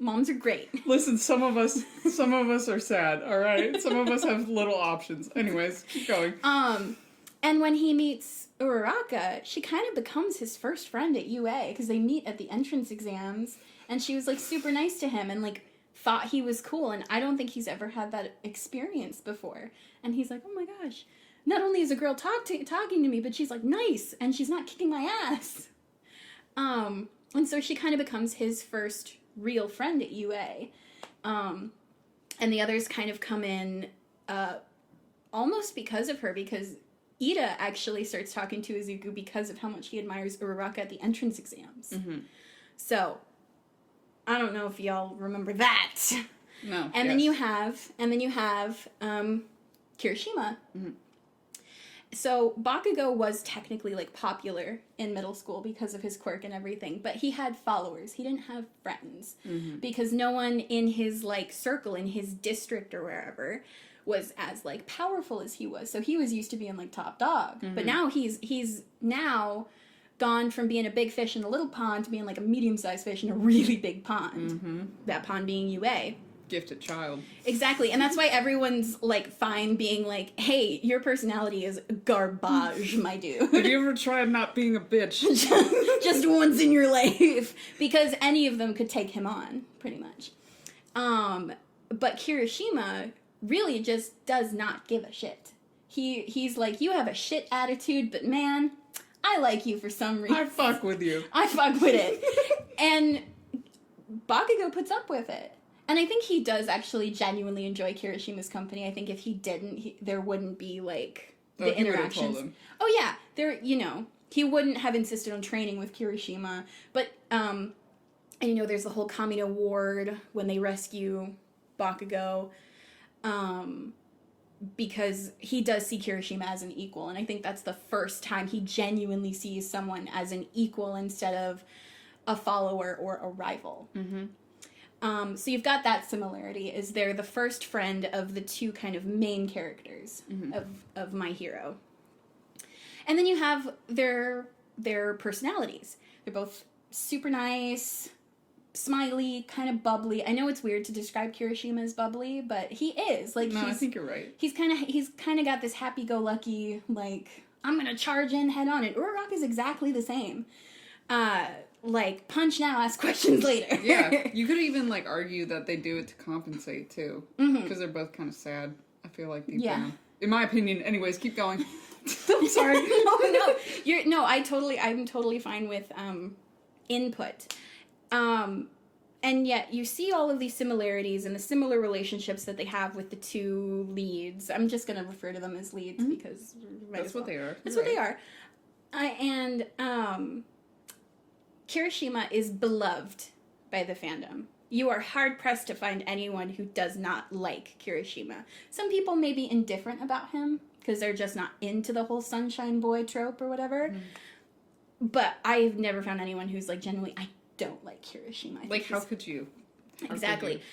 Moms are great. Listen, some of us are sad, all right? Some of us have little options. Anyways, keep going. And when he meets Uraraka, she kind of becomes his first friend at UA because they meet at the entrance exams, and she was like super nice to him and like thought he was cool, and I don't think he's ever had that experience before. And he's like, oh my gosh. Not only is a girl talking to me, but she's, like, nice, and she's not kicking my ass. And so she kind of becomes his first real friend at UA. And the others kind of come in almost because of her, because Ida actually starts talking to Izuku because of how much he admires Uraraka at the entrance exams. Mm-hmm. So, I don't know if y'all remember that. No. And then you have Kirishima. Mm-hmm. So Bakugo was technically, like, popular in middle school because of his quirk and everything, but he had followers. He didn't have friends. Because no one in his, like, circle, in his district or wherever, was as, like, powerful as he was. So he was used to being, like, top dog. But now he's now gone from being a big fish in a little pond to being, like, a medium-sized fish in a really big pond. That pond being UA. Gifted child. Exactly, and that's why everyone's, like, fine being like, hey, your personality is garbage, my dude. Have you ever tried not being a bitch? Just once in your life. Because any of them could take him on, pretty much. But Kirishima really just does not give a shit. He's like, you have a shit attitude, but man, I like you for some reason. I fuck with you. I fuck with it. And Bakugo puts up with it. And I think he does actually genuinely enjoy Kirishima's company. I think if he didn't, there wouldn't be, like, the interactions. Told him. Oh, yeah. He wouldn't have insisted on training with Kirishima. But, and, there's the whole Kamino Ward when they rescue Bakugo. Because he does see Kirishima as an equal. And I think that's the first time he genuinely sees someone as an equal instead of a follower or a rival. So you've got that similarity, is they're the first friend of the two kind of main characters of My Hero. And then you have their personalities. They're both super nice, smiley, kind of bubbly. I know it's weird to describe Kirishima as bubbly, but he is. Like, I think you're right. He's kind of got this happy-go-lucky, like, I'm gonna charge in head on. And Uraraka's exactly the same. Like, punch now, ask questions later. Yeah, you could even, like, argue that they do it to compensate, too. Because they're both kind of sad, I feel like, deep down. In my opinion. Anyways, keep going. I'm sorry. I'm totally fine with, input. And yet, you see all of these similarities and the similar relationships that they have with the two leads. I'm just gonna refer to them as leads because... That's what they are. That's what they are. Kirishima is beloved by the fandom. You are hard-pressed to find anyone who does not like Kirishima. Some people may be indifferent about him, because they're just not into the whole sunshine boy trope or whatever. But I've never found anyone who's, like, genuinely, I don't like Kirishima. Like, how could you? Exactly.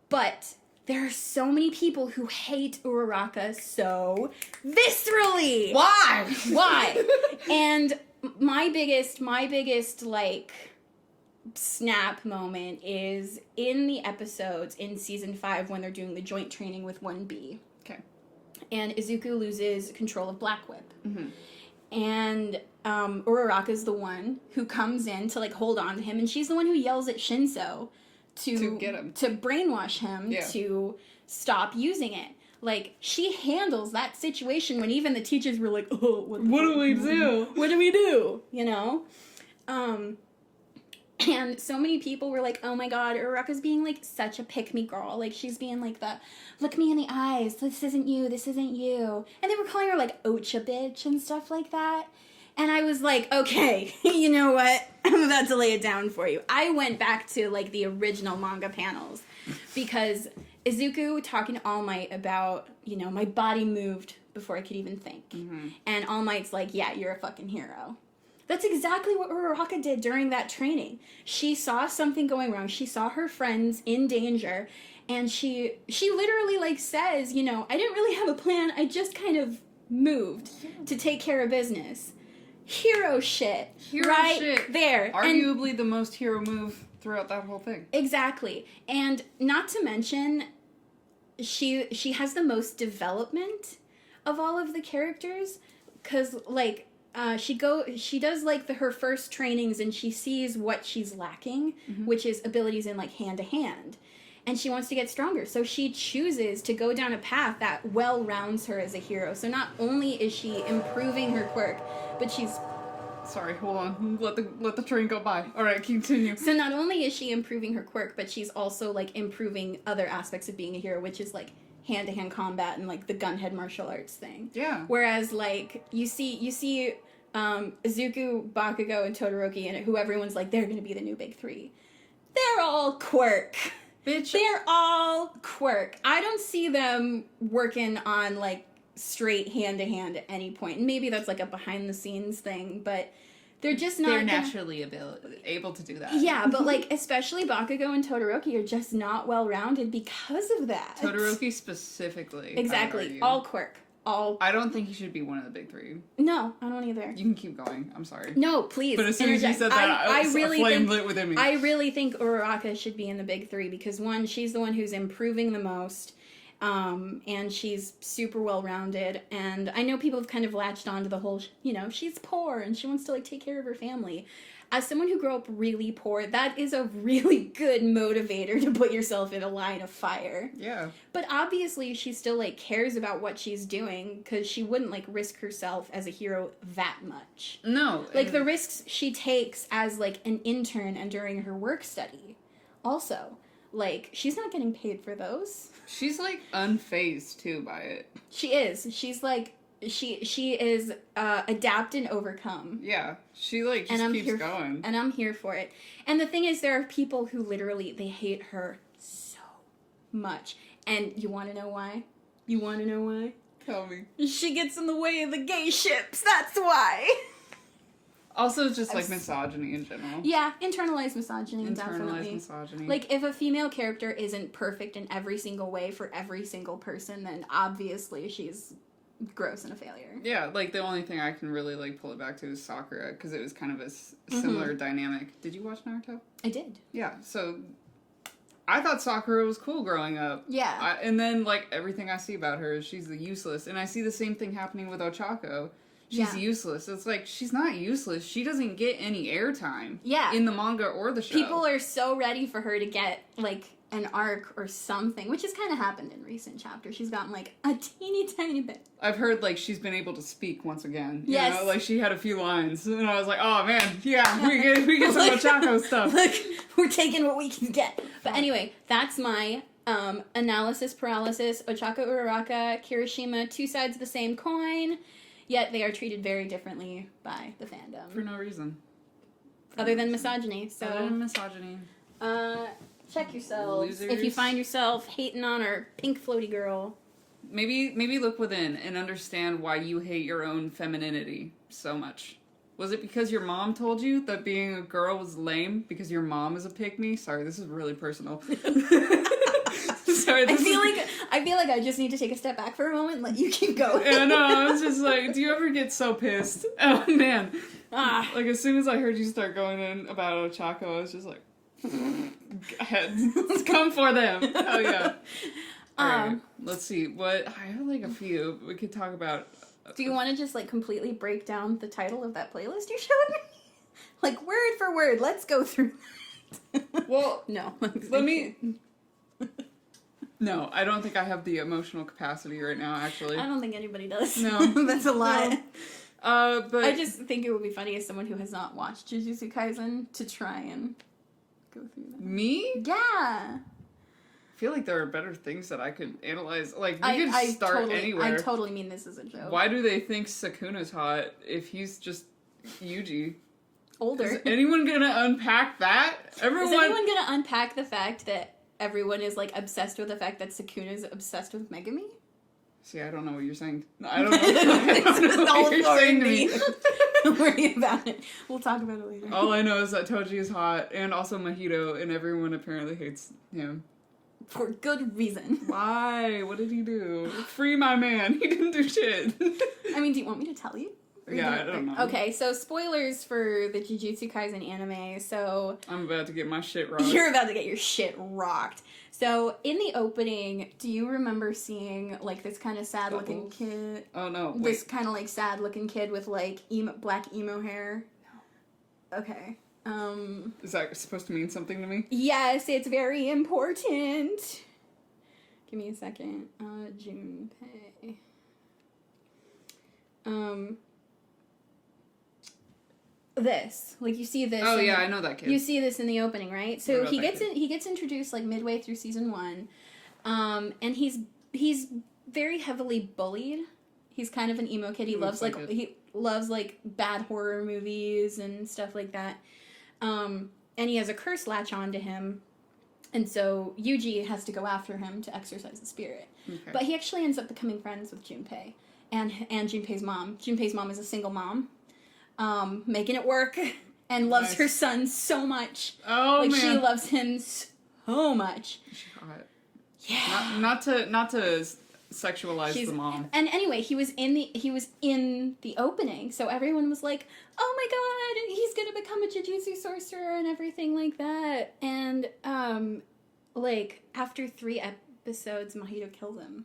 But there are so many people who hate Uraraka so viscerally. Why? And... My biggest, like, snap moment is in the episodes in Season 5 when they're doing the joint training with 1B. Okay. And Izuku loses control of Black Whip. And Uraraka's the one who comes in to, like, hold on to him, and she's the one who yells at Shinso to get him. To brainwash him to stop using it. Like, she handles that situation when even the teachers were like, oh, what do we do? What do we do? And so many people were like, oh my god, Uraraka's being, like, such a pick-me girl. Like, she's being like look me in the eyes, this isn't you. And they were calling her, like, Ocha bitch and stuff like that. And I was like, okay, you know what? I'm about to lay it down for you. I went back to, like, the original manga panels because... Izuku talking to All Might about, my body moved before I could even think. And All Might's like, yeah, you're a fucking hero. That's exactly what Uraraka did during that training. She saw something going wrong. She saw her friends in danger. And she literally, like, says, I didn't really have a plan. I just kind of moved to take care of business. Hero shit. There. Arguably the most hero move throughout that whole thing. Exactly. And not to mention, she has the most development of all of the characters, because, like, she does, like, her first trainings, and she sees what she's lacking, which is abilities in, like, hand-to-hand. And she wants to get stronger, so she chooses to go down a path that well-rounds her as a hero. So not only is she improving her quirk, but she's... Sorry, hold on. Let the train go by. Alright, continue. So not only is she improving her quirk, but she's also, like, improving other aspects of being a hero, which is, like, hand-to-hand combat and, like, the gunhead martial arts thing. Yeah. Whereas, like, you see Izuku, Bakugo, and Todoroki, and who everyone's like, they're gonna be the new big three. They're all quirk. Bitch. They're all quirk. I don't see them working on, like, straight hand to hand at any point. And maybe that's like a behind the scenes thing, but they're just not. They're naturally able to do that. Yeah, but like especially Bakugo and Todoroki are just not well rounded because of that. Todoroki specifically. Exactly. All quirk. I don't think he should be one of the big three. No, I don't either. You can keep going. I'm sorry. No, please. But as soon as you said that, I really flame lit within me. I really think Uraraka should be in the big three because one, she's the one who's improving the most, and she's super well rounded. And I know people have kind of latched on to the whole, she's poor and she wants to like take care of her family. As someone who grew up really poor, that is a really good motivator to put yourself in a line of fire. Yeah. But obviously she still, like, cares about what she's doing, because she wouldn't, like, risk herself as a hero that much. No. Like, the risks she takes as, like, an intern and during her work study. Also, like, she's not getting paid for those. She's, like, unfazed, too, by it. She is. She's, like... She is adapt and overcome. Yeah, she like just keeps going. And I'm here for it. And the thing is, there are people who literally, they hate her so much. And you want to know why? Tell me. She gets in the way of the gay ships, that's why! Also, just like misogyny in general. Yeah, internalized misogyny, definitely. Misogyny. Like, if a female character isn't perfect in every single way for every single person, then obviously she's... gross and a failure. Yeah, like the only thing I can really like pull it back to is Sakura, because it was kind of a similar dynamic. Did you watch Naruto? I did. Yeah, so I thought Sakura was cool growing up. Yeah. And then like everything I see about her is she's useless, and I see the same thing happening with Ochako. She's useless. It's like, she's not useless. She doesn't get any airtime. Yeah. In the manga or the show. People are so ready for her to get like an arc or something, which has kind of happened in recent chapters. She's gotten like a teeny tiny bit. I've heard like she's been able to speak once again. Yes. You know? Like she had a few lines, and I was like, oh man, yeah, we get some Ochako stuff. Look, we're taking what we can get. But anyway, that's my analysis paralysis. Ochako Uraraka, Kirishima, two sides of the same coin, yet they are treated very differently by the fandom. For no reason. Other than misogyny. So. Other than misogyny. Check yourselves. Losers. If you find yourself hating on our pink floaty girl. Maybe look within and understand why you hate your own femininity so much. Was it because your mom told you that being a girl was lame because your mom is a pick-me? Sorry, this is really personal. Sorry, I feel like I just need to take a step back for a moment and let you keep going. Yeah, no, I was just like, do you ever get so pissed? Oh man. Like as soon as I heard you start going in about Ochako, I was just like, ahead. Let's come for them. Oh yeah. Alright, let's see. What I have like a few we could talk about. Do you want to just like completely break down the title of that playlist you showed me? Like word for word, let's go through. Well, no. Let me. No, I don't think I have the emotional capacity right now. Actually, I don't think anybody does. No, That's a lie. No. But I just think it would be funny as someone who has not watched Jujutsu Kaisen to try and go through that. Me? Yeah. I feel like there are better things that I could analyze. Like, we could start anywhere. I totally mean this as a joke. Why do they think Sukuna's hot if he's just Yuji? Older. Is anyone gonna unpack that? Is anyone gonna unpack the fact that everyone is, like, obsessed with the fact that Sukuna's obsessed with Megumi? See, I don't know what you're saying. I don't know, I don't know what you're saying to me. Don't worry about it. We'll talk about it later. All I know is that Toji is hot, and also Mahito, and everyone apparently hates him. For good reason. Why? What did he do? Free my man. He didn't do shit. I mean, do you want me to tell you? Yeah, I don't know. Okay, so spoilers for the Jujutsu Kaisen anime, so... I'm about to get my shit rocked. You're about to get your shit rocked. So, in the opening, do you remember seeing, like, this kind of sad-looking kid? Oh, no, wait. This kind of, like, sad-looking kid with, like, black emo hair? No. Okay. Is that supposed to mean something to me? Yes, it's very important. Give me a second. Junpei. This, like, you see this. Oh yeah, I know that kid. You see this in the opening, right? So he gets introduced like midway through season 1, and he's very heavily bullied. He's kind of an emo kid. He loves like bad horror movies and stuff like that. And he has a curse latch onto him, and so Yuji has to go after him to exorcise the spirit. Okay. But he actually ends up becoming friends with Junpei. and Junpei's mom. Junpei's mom is a single mom, making it work, and loves her son so much. Oh, like, man. she loves him so much. She's hot. Yeah. Not to sexualize the mom. And anyway, he was in the opening, so everyone was like, "Oh my god, he's gonna become a Jujutsu sorcerer and everything like that." And like after 3 episodes, Mahito kills him,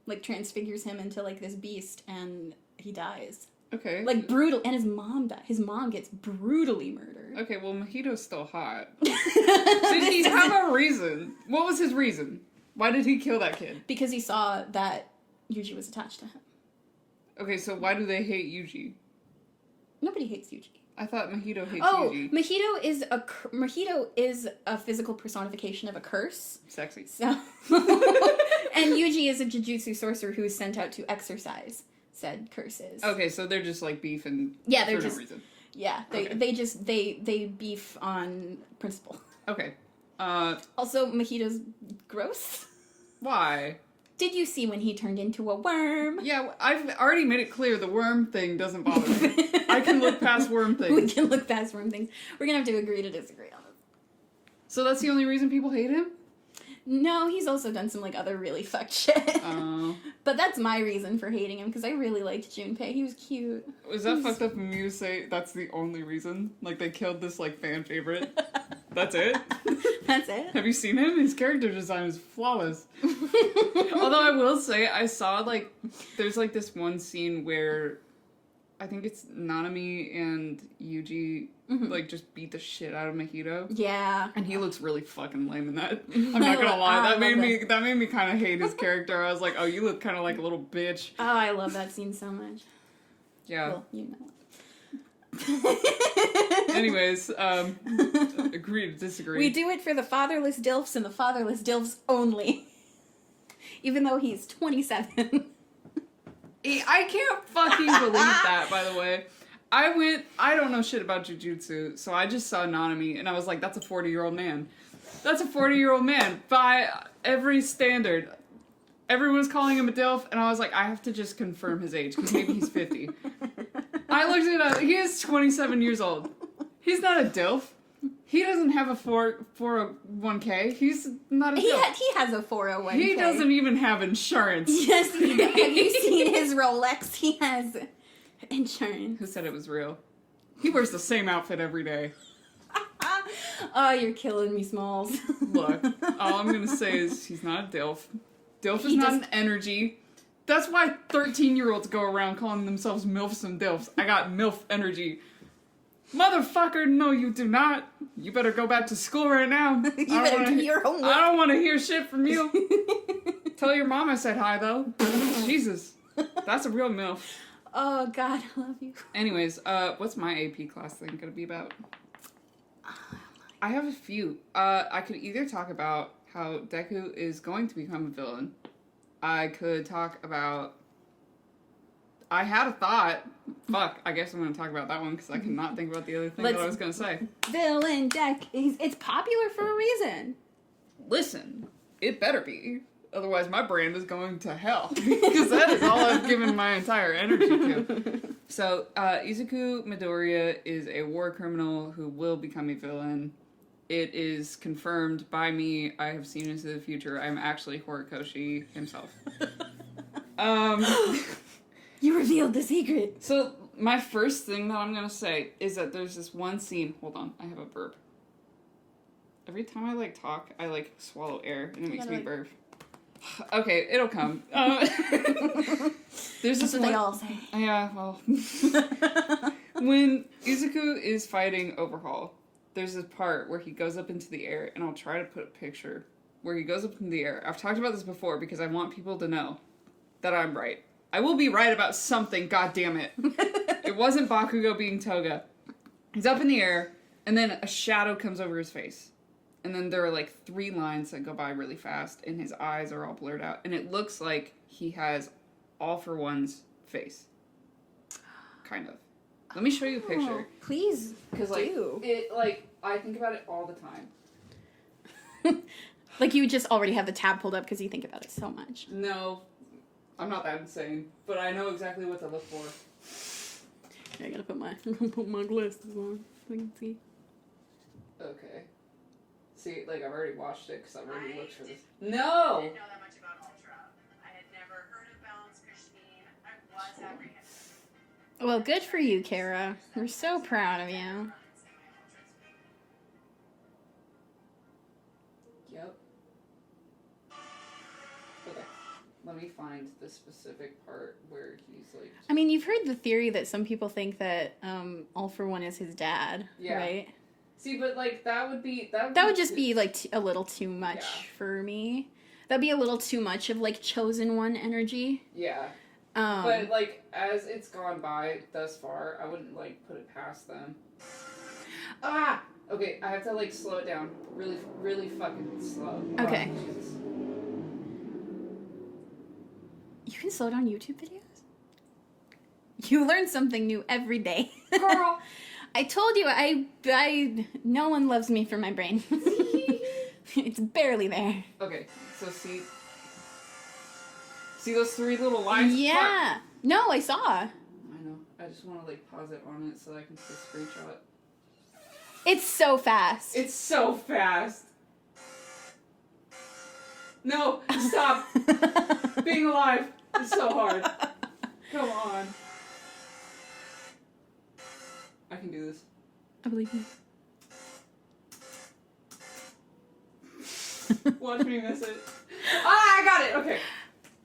like transfigures him into like this beast, and he dies. Okay. Like brutal, and his mom dies. His mom gets brutally murdered. Okay, well, Mahito's still hot. Did he have a reason? What was his reason? Why did he kill that kid? Because he saw that Yuji was attached to him. Okay, so why do they hate Yuji? Nobody hates Yuji. I thought Mahito hates Yuji. Yuji. Mahito is a physical personification of a curse. Sexy. So, and Yuji is a Jujutsu sorcerer who is sent out to exorcise said curses. Okay, so they're just like beefing they're for just, no reason. Yeah, they beef on principle. Okay. Also, Mahito's gross. Why? Did you see when he turned into a worm? Yeah, I've already made it clear the worm thing doesn't bother me. I can look past worm things. We can look past worm things. We're gonna have to agree to disagree on it. So that's the only reason people hate him? No, he's also done some, like, other really fucked shit. Oh. But that's my reason for hating him, because I really liked Junpei. He was cute. Was that fucked up of me to say that's the only reason? Like, they killed this, like, fan favorite? That's it? That's it? Have you seen him? His character design is flawless. Although I will say, I saw, like, there's, like, this one scene where I think it's Nanami and Yuji, like, just beat the shit out of Mahito. Yeah. And he looks really fucking lame in that. I'm not gonna lie. That made me kind of hate his character. I was like, oh, you look kind of like a little bitch. Oh, I love that scene so much. Yeah. Well, you know. Anyways, agree to disagree. We do it for the fatherless DILFs and the fatherless DILFs only. Even though he's 27. I can't fucking believe that, by the way. I don't know shit about Jujutsu, so I just saw Nanami, and I was like, that's a 40-year-old man. That's a 40-year-old man, by every standard. Everyone was calling him a DILF, and I was like, I have to just confirm his age, because maybe he's 50. I looked it up. He is 27 years old. He's not a DILF. He doesn't have a 401k. He's not a DILF. He has a 401k. He doesn't even have insurance. Yes, have you seen his Rolex? He has insurance. Who said it was real? He wears the same outfit every day. Oh, you're killing me, Smalls. Look, all I'm gonna say is he's not a DILF. DILF is not an energy. That's why 13-year-olds go around calling themselves MILFs and DILFs. I got MILF energy. Motherfucker, no you do not. You better go back to school right now. You better do your homework. I don't want to hear shit from you. Tell your mom I said hi, though. Jesus. That's a real MILF. Oh, God, I love you. Anyways, what's my AP class thing gonna be about? I have a few. I could either talk about how Deku is going to become a villain. I could talk about... I had a thought. Fuck, I guess I'm going to talk about that one because I cannot think about the other thing that I was going to say. Villain deck. It's popular for a reason. Listen, it better be. Otherwise my brand is going to hell. Because that is all I've given my entire energy to. So, Izuku Midoriya is a war criminal who will become a villain. It is confirmed by me. I have seen into the future. I'm actually Horikoshi himself. You revealed the secret. So, my first thing that I'm going to say is that there's this one scene. Hold on, I have a burp. Every time I, like, talk, I, like, swallow air, and it makes me burp. Okay, it'll come. There's That's what they all say. Yeah, well. When Izuku is fighting Overhaul, there's this part where he goes up into the air, and I'll try to put a picture where he goes up into the air. I've talked about this before because I want people to know that I'm right. I will be right about something, goddammit. It wasn't Bakugo being Toga. He's up in the air, and then a shadow comes over his face. And then there are like 3 lines that go by really fast, and his eyes are all blurred out. And it looks like he has All For One's face. Kind of. Let me show you a picture. Please, because I think about it all the time. Like you just already have the tab pulled up because you think about it so much. No. I'm not that insane, but I know exactly what to look for. I gotta put my glasses on so I can see. Okay. See, like, I've already watched it because I've already looked for this. No! I didn't know that much about Ultra. I had never heard of Balance Christine. I was apprehensive. Well, good for you, Kara. We're so proud of you. Yep. Okay. Let me find the specific part where he's like... I mean, you've heard the theory that some people think that All For One is his dad, right? See, but, like, that would be... That would just be, like, a little too much for me. That'd be a little too much of, like, Chosen One energy. Yeah. But, like, as it's gone by thus far, I wouldn't, like, put it past them. Ah! Okay, I have to, like, slow it down. Really, really fucking slow. Okay. Oh, Jesus. You can slow down YouTube videos? You learn something new every day. Girl! I told you, no one loves me for my brain. It's barely there. Okay, so see those three little lines? Yeah. Fuck. No, I saw. I know. I just want to, like, pause it on it so I can take a screenshot. It's so fast. It's so fast. No, stop. Being alive is so hard. Come on. I can do this. I believe you. Watch me miss it. Ah, I got it. Okay.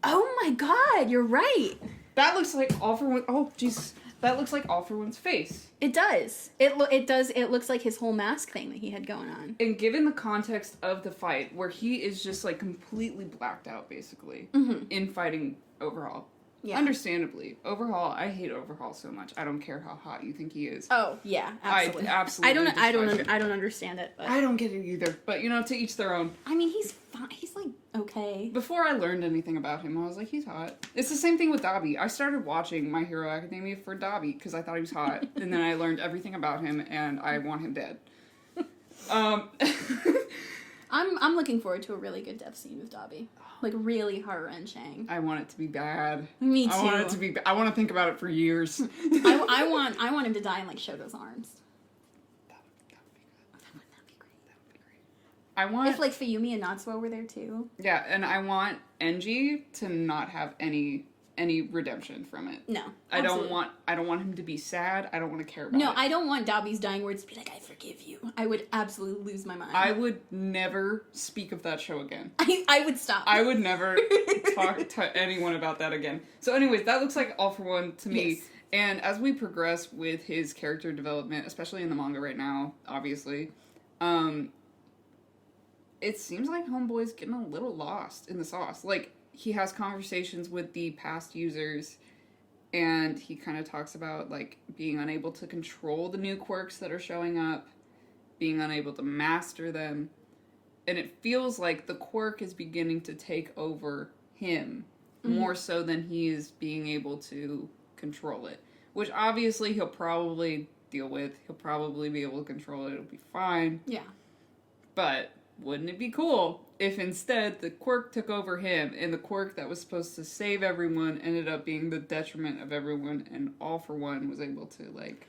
Oh my god, you're right. That looks like All For One. Oh, jeez. That looks like All For One's face. It does. It does. It looks like his whole mask thing that he had going on. And given the context of the fight, where he is just, like, completely blacked out, basically, in fighting Overhaul. Yeah. Understandably. Overhaul, I hate Overhaul so much. I don't care how hot you think he is. Oh, yeah, absolutely. I absolutely I don't understand it, but I don't get it either. But, you know, to each their own. I mean, he's fine. He's, like, okay. Before I learned anything about him, I was like, he's hot. It's the same thing with Dobby. I started watching My Hero Academia for Dobby because I thought he was hot. And then I learned everything about him, and I want him dead. I'm looking forward to a really good death scene with Dobby. Like, really heart-wrenching. I want it to be bad. Me too. I want it to be. I want to think about it for years. I want him to die in, like, Shoto's arms. That would be good. That'd be great. That would be great. I want... If, like, Fuyumi and Natsuo were there, too. Yeah, and I want Enji to not have any redemption from it. No. I don't want him to be sad. I don't want to care about it. No, I don't want Dobby's dying words to be like, I forgive you. I would absolutely lose my mind. I would never speak of that show again. I would stop. I would never talk to anyone about that again. So anyways, that looks like All For One to me. Yes. And as we progress with his character development, especially in the manga right now, obviously, it seems like Homeboy's getting a little lost in the sauce. Like, he has conversations with the past users, and he kind of talks about, like, being unable to control the new quirks that are showing up, being unable to master them, and it feels like the quirk is beginning to take over him more so than he is being able to control it, which obviously he'll probably deal with. He'll probably be able to control it. It'll be fine. Yeah. But wouldn't it be cool if instead the quirk took over him, and the quirk that was supposed to save everyone ended up being the detriment of everyone, and All For One was able to, like...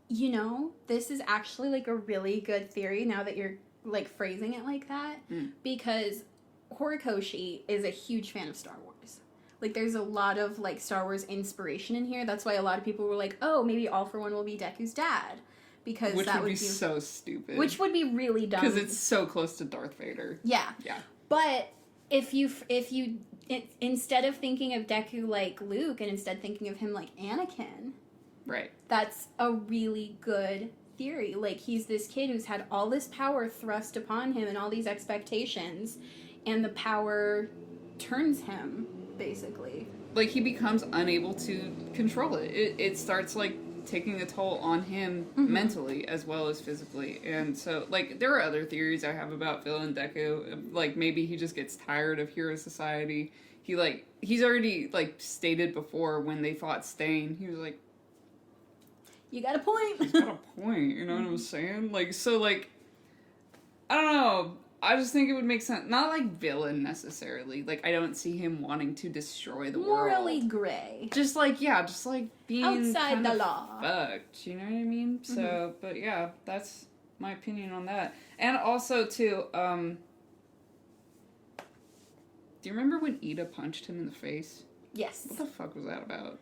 You know, this is actually, like, a really good theory now that you're, like, phrasing it like that, because Horikoshi is a huge fan of Star Wars. Like, there's a lot of, like, Star Wars inspiration in here. That's why a lot of people were like, oh, maybe All For One will be Deku's dad. Because which that would be so stupid. Which would be really dumb. Because it's so close to Darth Vader. Yeah. Yeah. But if you instead of thinking of Deku like Luke and instead thinking of him like Anakin, right? That's a really good theory. Like, he's this kid who's had all this power thrust upon him and all these expectations, and the power turns him basically. Like, he becomes unable to control it. It starts like taking a toll on him mentally as well as physically. And so, like, there are other theories I have about Phil and Deku. Like, maybe he just gets tired of Hero Society. He's already, like, stated before when they fought Stain, he was like, you got a point. He's got a point, you know what I'm saying? Like, so, like, I don't know. I just think it would make sense. Not like villain necessarily. Like, I don't see him wanting to destroy the Morally world. gray. Just like being Outside kind the of law. fucked. You know what I mean? So, but yeah, that's my opinion on that. And also, too, do you remember when Ida punched him in the face? Yes. What the fuck was that about?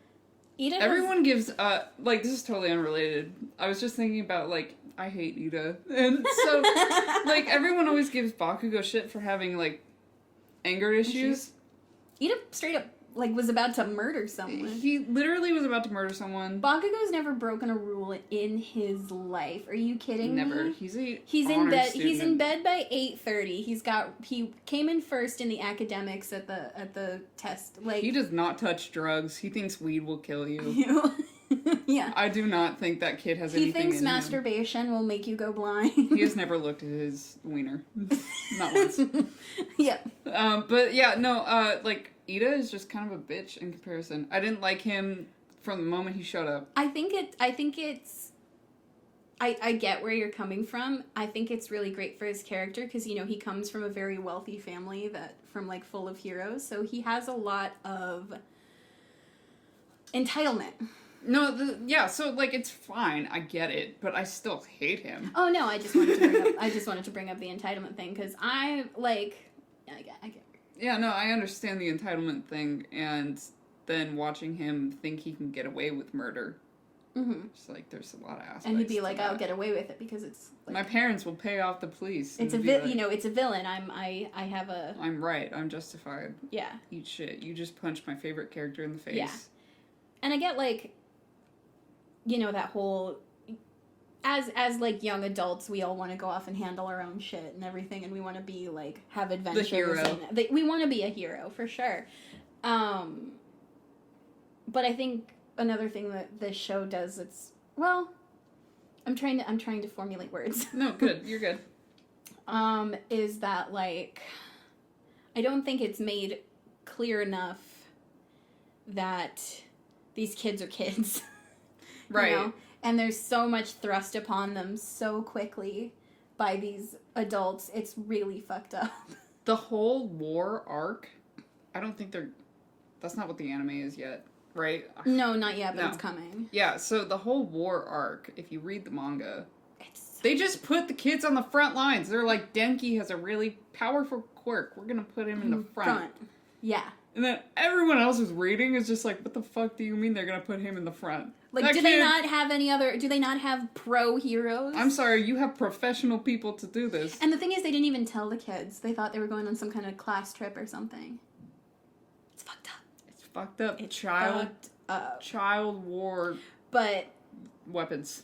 Ida Everyone gives, like, this is totally unrelated. I was just thinking about, like, I hate Ida. And so, like, everyone always gives Bakugo shit for having, like, anger issues. Ida straight up, like, was about to murder someone. He literally was about to murder someone. Bakugo's never broken a rule in his life. Are you kidding Never. me? He's in in bed. student. He's in bed by 8:30. He came in first in the academics at the test. Like, He does not touch drugs. He thinks weed will kill you. Yeah. I do not think that kid has He anything thinks in him. masturbation will make you go blind. He has never looked at his wiener. Not once. Yeah. But yeah, no, like, Ida is just kind of a bitch in comparison. I didn't like him from the moment he showed up. I get where you're coming from. I think it's really great for his character because, you know, he comes from a very wealthy family like, full of heroes. So he has a lot of entitlement. No, so, like, it's fine. I get it. But I still hate him. Oh, no, I just wanted to bring up the entitlement thing because I get. Yeah, no, I understand the entitlement thing. And then watching him think he can get away with murder. Mm-hmm. It's like, there's a lot of aspects. And he'd be like, to that. I'll get away with it because it's like, my parents will pay off the police. it's it's a villain. I have a... I'm right. I'm justified. Yeah. Eat shit. You just punched my favorite character in the face. Yeah. And I get, like, you know, that whole... As like, young adults, we all want to go off and handle our own shit and everything, and we want to be, like, have adventures. The hero. We want to be a hero, for sure. But I think another thing that this show does, I'm trying to formulate words. No, good. You're good. Is that, like, I don't think it's made clear enough that these kids are kids. Right. You know? And there's so much thrust upon them so quickly by these adults. It's really fucked up. The whole war arc, I don't think that's not what the anime is yet, right? No, not yet, but No. it's coming. Yeah, so the whole war arc, if you read the manga, they just put the kids on the front lines. They're like, Denki has a really powerful quirk. We're gonna put him in the front. Yeah. And then everyone else who's reading is just like, what the fuck do you mean they're gonna put him in the front? Like, do they not have pro heroes? I'm sorry, you have professional people to do this. And the thing is, they didn't even tell the kids. They thought they were going on some kind of class trip or something. It's fucked up. It's fucked up. It's child fucked up. Child war But weapons.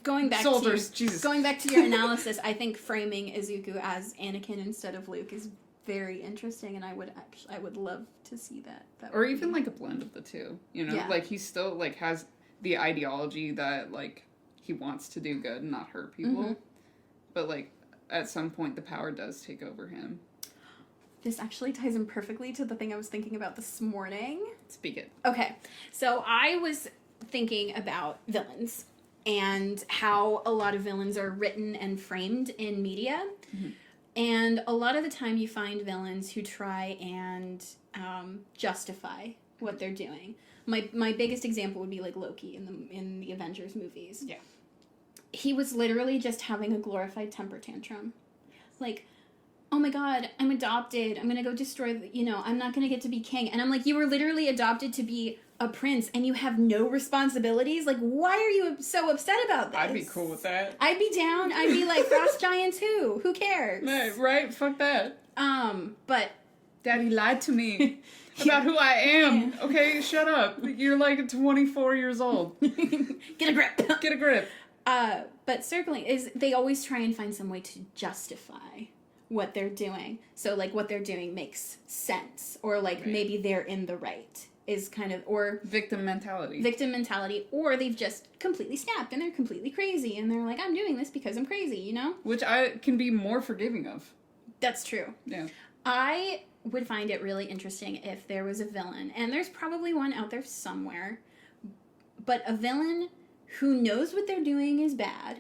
going back Soldiers, to Jesus. Going back to your analysis, I think framing Izuku as Anakin instead of Luke is very interesting, and I would love to see that. Or even like a blend of the two, you know? Yeah. Like, he still, like, has the ideology that, like, he wants to do good and not hurt people. Mm-hmm. But, like, at some point the power does take over him. This actually ties in perfectly to the thing I was thinking about this morning. Speak it. Okay, so I was thinking about villains and how a lot of villains are written and framed in media. Mm-hmm. And a lot of the time you find villains who try and justify what they're doing. My biggest example would be like Loki in the Avengers movies. Yeah. He was literally just having a glorified temper tantrum. Like, oh my god, I'm adopted. I'm gonna go destroy I'm not gonna get to be king. And I'm like, you were literally adopted to be a prince and you have no responsibilities? Like, why are you so upset about this? I'd be cool with that. I'd be down. I'd be like, frost giants who cares? Right? Fuck that. But Daddy lied to me about who I am. Okay, shut up. You're like 24 years old. get a grip. Get a grip. But circling they always try and find some way to justify what they're doing. So, like, what they're doing makes sense. Or, like, maybe they're in the right. Is kind of, or... Victim mentality. Or they've just completely snapped and they're completely crazy. And they're like, I'm doing this because I'm crazy, you know? Which I can be more forgiving of. That's true. Yeah. I would find it really interesting if there was a villain, and there's probably one out there somewhere, but a villain who knows what they're doing is bad,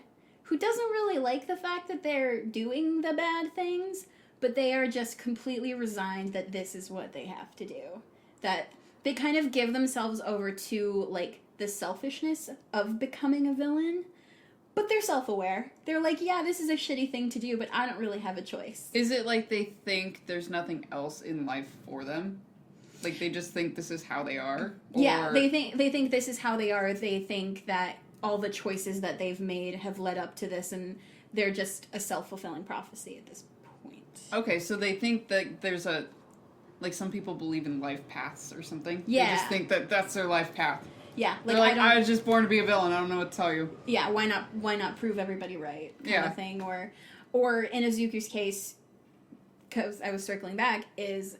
who doesn't really like the fact that they're doing the bad things, but they are just completely resigned that this is what they have to do. That they kind of give themselves over to, like, the selfishness of becoming a villain, but they're self-aware. They're like, yeah, this is a shitty thing to do, but I don't really have a choice. Is it like they think there's nothing else in life for them? Like, they just think this is how they are? Or... Yeah, they think this is how they are. They think that all the choices that they've made have led up to this, and they're just a self-fulfilling prophecy at this point. Okay, so they think that there's a... Like, some people believe in life paths or something. Yeah. They just think that that's their life path. Yeah, They're like, I was just born to be a villain. I don't know what to tell you. Yeah, why not prove everybody right? Kind of thing. Or in Izuku's case, because I was circling back, is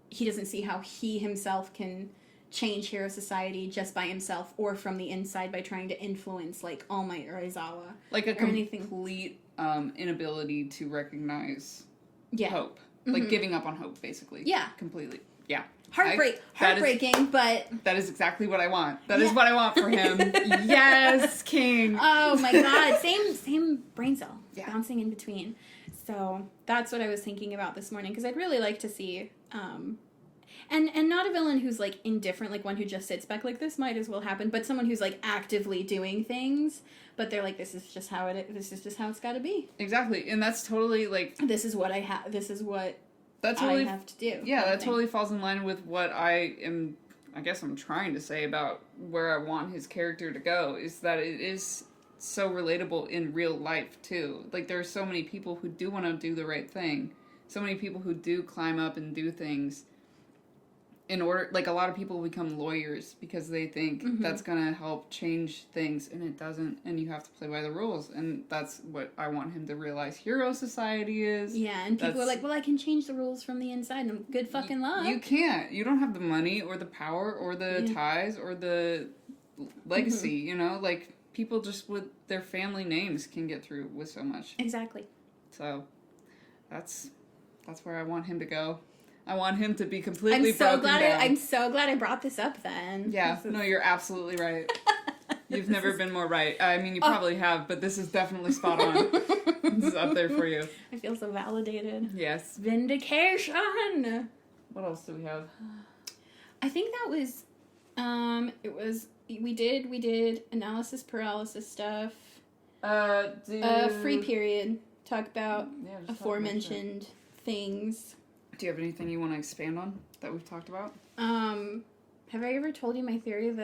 he doesn't see how he himself can change hero society just by himself or from the inside by trying to influence, like, All Might or Aizawa. Like a complete inability to recognize hope. Mm-hmm. Like, giving up on hope, basically. Yeah. Completely. Yeah. Heartbreaking, but... That is exactly what I want. That is what I want for him. Yes, King! Oh my god, same brain cell. Yeah. Bouncing in between. So, that's what I was thinking about this morning, because I'd really like to see... And not a villain who's, like, indifferent, like one who just sits back, like, this might as well happen, but someone who's, like, actively doing things, but they're like, this is just how it's gotta be. Exactly, and that's totally, like... This is what I have to do. Yeah, that totally falls in line with what I'm trying to say about where I want his character to go, is that it is so relatable in real life, too. Like, there are so many people who do want to do the right thing. So many people who do climb up and do things in order, like, a lot of people become lawyers because they think that's gonna help change things, and it doesn't, and you have to play by the rules, and that's what I want him to realize Hero Society is. Yeah, and people are like, well, I can change the rules from the inside, and good fucking luck. You can't. You don't have the money, or the power, or the ties, or the legacy, you know? Like, people just with their family names can get through with so much. Exactly. So, that's where I want him to go. I want him to be completely broken down. I'm so glad I brought this up then. Yeah, no, you're absolutely right. You've never been more right. I mean, you probably have, but this is definitely spot on. This is up there for you. I feel so validated. Yes. Vindication! What else do we have? I think that was, we did analysis paralysis stuff. Free period. Talk about aforementioned things. Do you have anything you want to expand on that we've talked about? Have I ever told you my theory of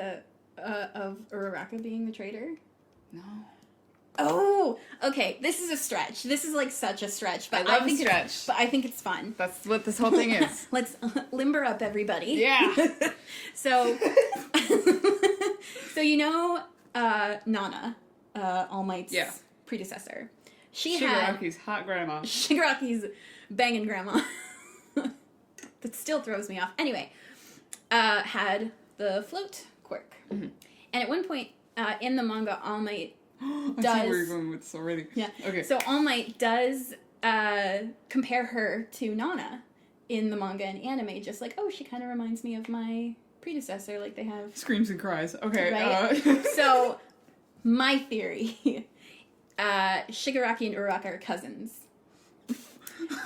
Uraraka being the traitor? No. Oh, okay. This is a stretch. This is like such a stretch, but I love a stretch. But I think it's fun. That's what this whole thing is. Let's limber up, everybody. Yeah. So, you know, Nana, All Might's predecessor. Shigaraki's hot grandma. Shigaraki's banging grandma. That still throws me off. Anyway, had the float quirk. Mm-hmm. And at one point in the manga, All Might does... I see where you're going with this already. Yeah. Okay. So All Might does compare her to Nana in the manga and anime, just like, oh, she kind of reminds me of my predecessor, like they have... Screams and cries. Okay. Right? So, my theory, Shigaraki and Uraraka are cousins.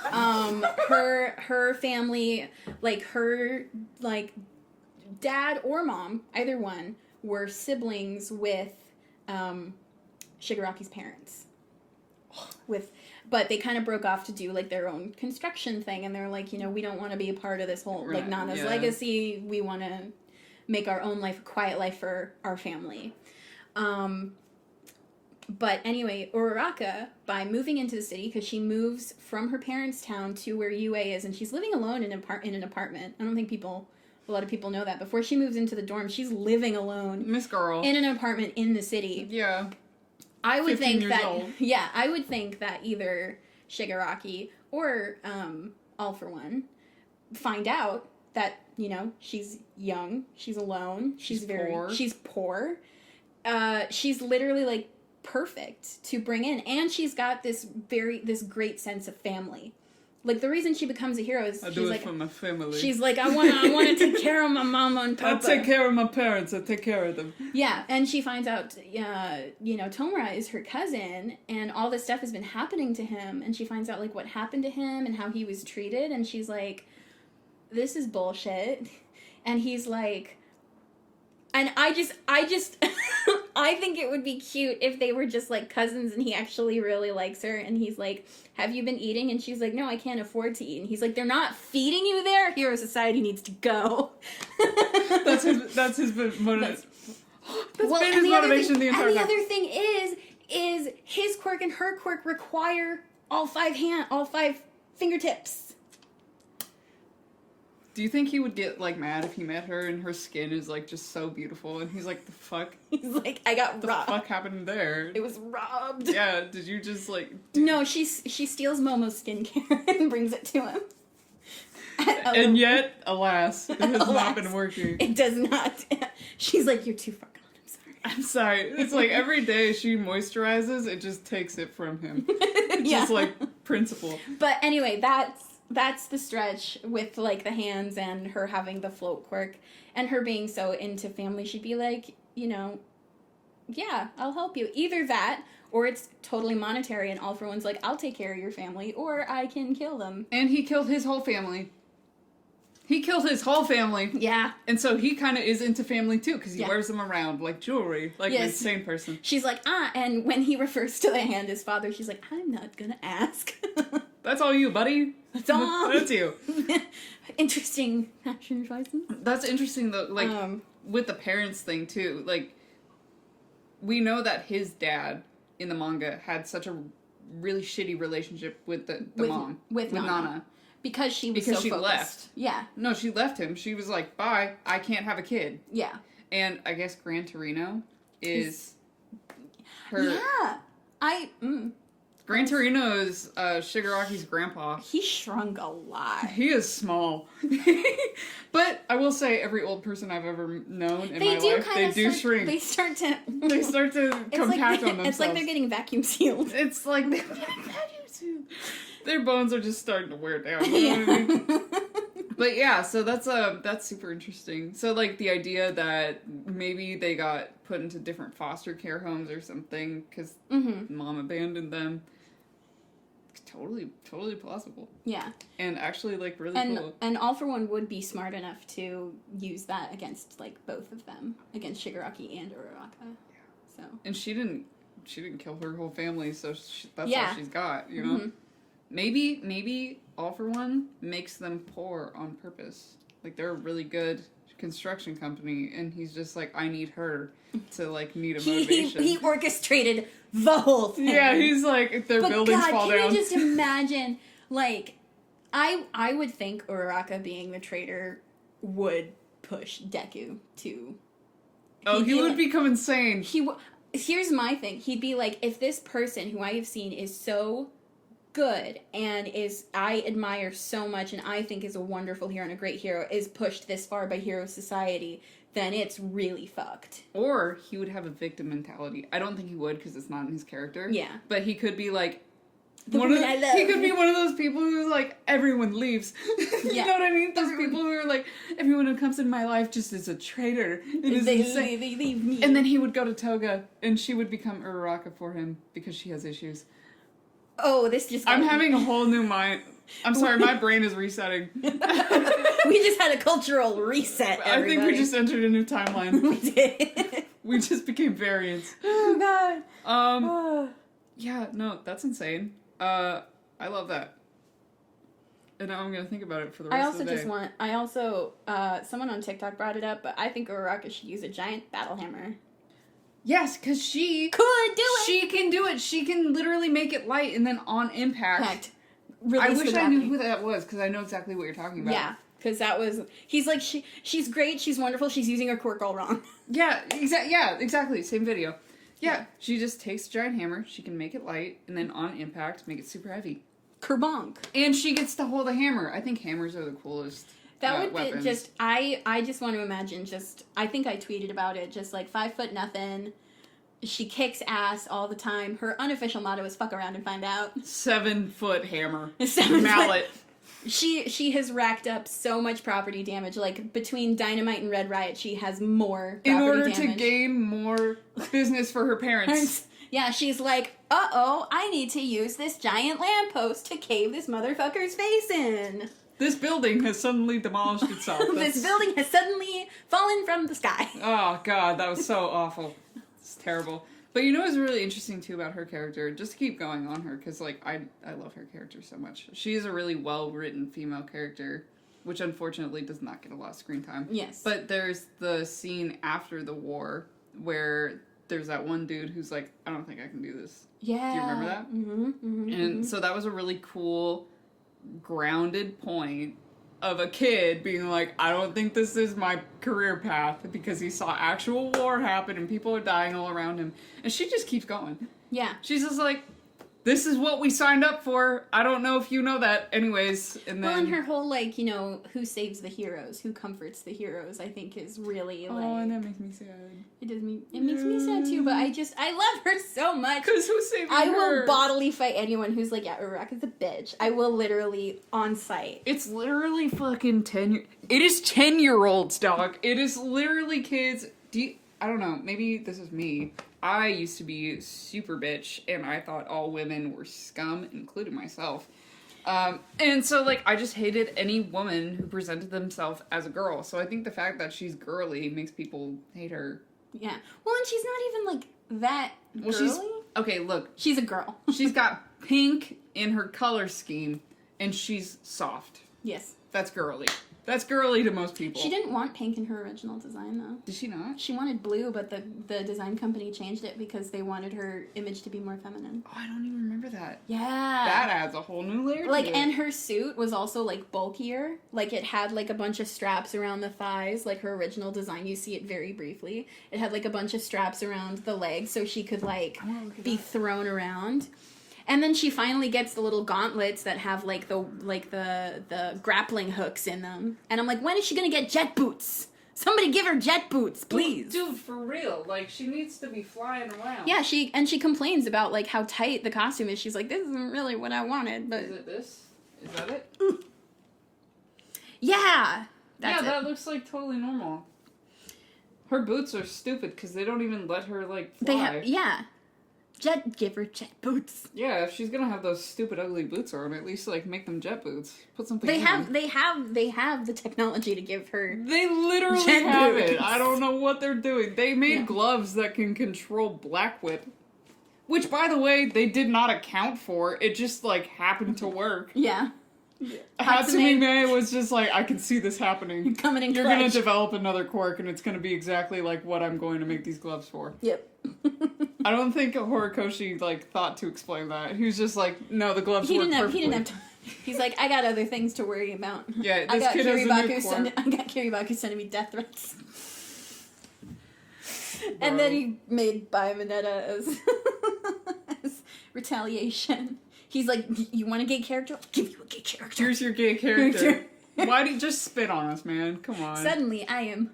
Her family, like her dad or mom, either one, were siblings with Shigaraki's parents. But they kind of broke off to do like their own construction thing, and they're like, we don't want to be a part of this whole like Nana's legacy. We want to make our own life, a quiet life for our family. But anyway, Uraraka, by moving into the city, because she moves from her parents' town to where UA is, and she's living alone in an apartment. I don't think a lot of people know that. Before she moves into the dorm, she's living alone. Miss Girl. In an apartment in the city. Yeah. I would think that... old. Yeah, I would think that either Shigaraki or All For One find out that, she's young, she's alone, she's poor. She's poor. She's literally, like, perfect to bring in, and she's got this great sense of family, like, the reason she becomes a hero is I she's do it like, for my family. she's like, I wanna take care of my mama and I papa. take care of my parents. I take care of them. Yeah, and she finds out, you know, Tomura is her cousin, and all this stuff has been happening to him, and she finds out, like, what happened to him and how he was treated, and she's like, this is bullshit. And he's like, and I just, I think it would be cute if they were just, like, cousins and he actually really likes her, and he's like, have you been eating? And she's like, no, I can't afford to eat. And he's like, they're not feeding you there? Hero Society needs to go. That's his motivation. That's been his the motivation the entire time. time. And the other thing is his quirk and her quirk require all five fingertips. Do you think he would get, like, mad if he met her and her skin is, like, just so beautiful? And he's like, the fuck? He's like, I got The robbed. fuck happened there? It was robbed. Yeah, did you just, like... No, she steals Momo's skincare and brings it to him. And yet, alas, it has not Alas. been working. It does not. She's like, you're too far gone. I'm sorry. I'm sorry. It's like every day she moisturizes, it just takes it from him. It's Yeah. just, like, principle. But anyway, that's the stretch with, like, the hands and her having the float quirk and her being so into family. She'd be like, you know, yeah, I'll help you. Either that, or it's totally monetary and All For One's like, I'll take care of your family, or I can kill them. And he killed his whole family. He killed his whole family. Yeah. And so he kind of is into family, too, because he Yeah. wears them around like jewelry, like an Yes. insane person. She's like, and when he refers to the hand as father, she's like, I'm not gonna ask. That's all you, buddy. That's all. That's you. Interesting fashion choices. That's interesting, though, like, Um, with the parents thing, too. Like, we know that his dad in the manga had such a really shitty relationship with the mom. With Nana. Because she was Because so she focused. left. Yeah. No, she left him. She was like, bye, I can't have a kid. Yeah. And I guess Gran Torino is her... Yeah. Gran Torino is Shigaraki's grandpa. He shrunk a lot. He is small. But I will say, every old person I've ever known in my life, they do shrink. They start to... They start to compact on themselves. It's like they're getting vacuum sealed. It's like they're getting vacuum sealed. Their bones are just starting to wear down. You know what I mean? But yeah, so that's super interesting. So, like, the idea that maybe they got put into different foster care homes or something because mom abandoned them. Totally plausible. Yeah. And actually, like, really cool. And All For One would be smart enough to use that against, like, both of them. Against Shigaraki and Uraraka. Yeah. So. And she didn't kill her whole family, so that's Yeah. all she's got, you know? Maybe All For One makes them poor on purpose. Like, they're a really good construction company, and he's just like, I need her to, like, need a motivation. He orchestrated the whole thing. Yeah, he's like, if their buildings fall down. Can you just imagine, like, I would think Uraraka being the traitor would push Deku to... He would become insane. Here's my thing. He'd be like, if this person who I have seen is so good and I admire so much and I think is a wonderful hero and a great hero is pushed this far by Hero Society, then it's really fucked. Or he would have a victim mentality. I don't think he would because it's not in his character. Yeah. But he could be like, The woman I love. He could be one of those people who's like, everyone leaves. You Yeah. know what I mean? Those people who are like, everyone who comes in my life just is a traitor. It is insane. They leave me. And then he would go to Toga, and she would become Uraraka for him because she has issues. Oh, this just... I'm having a whole new mind. I'm sorry, my brain is resetting. We just had a cultural reset, everybody. I think we just entered a new timeline. We did. We just became variants. Oh, God. Yeah, no, that's insane. I love that. And now I'm gonna think about it for the rest of the day. Someone on TikTok brought it up, but I think Uraraka should use a giant battle hammer. Yes, because she Could do it! She can do it. She can literally make it light, and then on impact. I wish I knew who that was, because I know exactly what you're talking about. Yeah, because that was... He's like, she's great, she's wonderful, she's using her quirk all wrong. Yeah, exactly. Same video. Yeah, she just takes a giant hammer, she can make it light, and then on impact, make it super heavy. Kerbonk. And she gets to hold a hammer. I think hammers are the coolest. That would weapons. be just... I just want to imagine just... I think I tweeted about it, just like 5 foot nothing, She kicks ass all the time. Her unofficial motto is fuck around and find out. 7-foot hammer. 7 Mallet. She has racked up so much property damage. Like, between Dynamite and Red Riot, she has more property In order damage. to gain more business for her parents. Yeah, she's like, uh-oh, I need to use this giant lamppost to cave this motherfucker's face in. This building has suddenly demolished itself. This building has suddenly fallen from the sky. Oh, God, that was so awful. It's terrible. But you know what's really interesting, too, about her character? Just to keep going on her, because, like, I love her character so much. She is a really well-written female character, which unfortunately does not get a lot of screen time. Yes. But there's the scene after the war where there's that one dude who's like, I don't think I can do this. Yeah. Do you remember that? Mm-hmm, mm-hmm, And so that was a really cool, grounded point of a kid being like, I don't think this is my career path, because he saw actual war happen and people are dying all around him. And she just keeps going. Yeah. She's just like, this is what we signed up for. I don't know if you know that. Anyways, and then... Well, and her whole, like, you know, who saves the heroes, who comforts the heroes, I think is really, like... Oh, and that makes me sad. It makes me sad, too, but I love her so much. Because who's saving her? I will bodily fight anyone who's like, yeah, Uraraka is a bitch. I will literally, on sight. It's literally fucking 10 It is 10-year-olds, dog. It is literally kids. I don't know, maybe this is me. I used to be super bitch, and I thought all women were scum, including myself. And so, like, I just hated any woman who presented themselves as a girl. So I think the fact that she's girly makes people hate her. Yeah. Well, and she's not even, like, that girly. Okay, look. She's a girl. She's got pink in her color scheme, and she's soft. Yes. That's girly. That's girly to most people. She didn't want pink in her original design, though. Did she not? She wanted blue, but the design company changed it because they wanted her image to be more feminine. Oh, I don't even remember that. Yeah. That adds a whole new layer to it. And her suit was also, like, bulkier. Like, it had, like, a bunch of straps around the thighs. Like, her original design, you see it very briefly. It had, like, a bunch of straps around the legs so she could, like, be thrown around. And then she finally gets the little gauntlets that have, like, the grappling hooks in them. And I'm like, when is she gonna get jet boots? Somebody give her jet boots, please. Dude, for real. Like, she needs to be flying around. Yeah, she complains about, like, how tight the costume is. She's like, this isn't really what I wanted, but... Is it this? Is that it? Yeah! That's that looks, like, totally normal. Her boots are stupid, because they don't even let her, like, fly. Give her jet boots. Yeah, if she's gonna have those stupid ugly boots on, at least, like, make them jet boots. Put something They in have the technology to give her... They literally jet have boots. it. I don't know what they're doing. They made Yeah. gloves that can control Black Whip. Which, by the way, they did not account for. It just, like, happened to work. Yeah. Hatsune Miku was just like, I can see this happening. Coming in You're clutch. gonna develop another quirk, and it's gonna be exactly like what I'm going to make these gloves for. Yep. I don't think Horikoshi, like, thought to explain that. He was just like, no, the gloves He work didn't perfectly. have time. He's like, I got other things to worry about. Yeah, I this got kid has a new Kiribaku quirk. I got Kiribaku sending me death threats. And then he made Biominetta as retaliation. He's like, you want a gay character? I'll give you a gay character. Here's your gay character. Why do you just spit on us, man? Come on. Suddenly, I am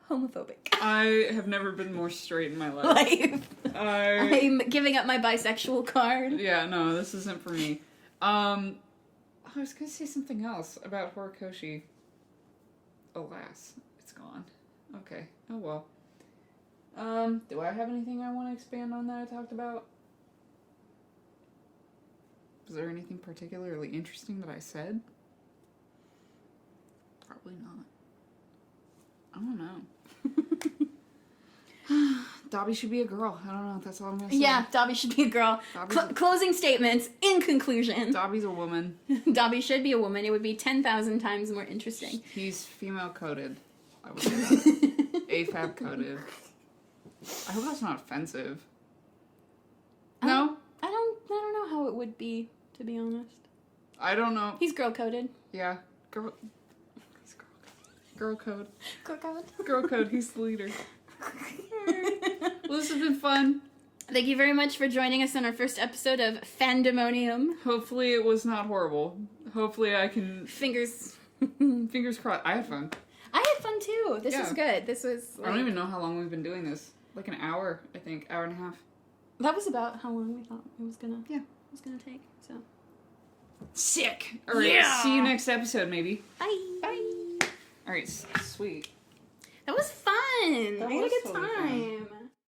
homophobic. I have never been more straight in my life. I'm giving up my bisexual card. Yeah, no, this isn't for me. I was gonna say something else about Horikoshi. Alas, it's gone. Okay. Oh well. Do I have anything I want to expand on that I talked about? Was there anything particularly interesting that I said? Probably not. I don't know. Dobby should be a girl. I don't know. That's all I'm gonna say. Yeah, Dobby should be a girl. Closing statements. In conclusion. Dobby's a woman. Dobby should be a woman. It would be 10,000 times more interesting. He's female coded. I would say that. AFAB coded. I hope that's not offensive. No? I don't know how it would be, to be honest. I don't know. He's girl coded. Yeah. Girl. He's girl code. Girl code. Girl code. He's the leader. Well, this has been fun. Thank you very much for joining us on our first episode of Fandomonium. Hopefully it was not horrible. Hopefully I can... Fingers Fingers crossed. I had fun. I had fun too. This Yeah. was good. This was I don't even know how long we've been doing this. Like an hour, I think. Hour and a half. That was about how long we thought it was gonna take. So sick. All right. Yeah. See you next episode, maybe. bye. Bye. All right. Sweet. That was fun. That I had a was good totally fun. time.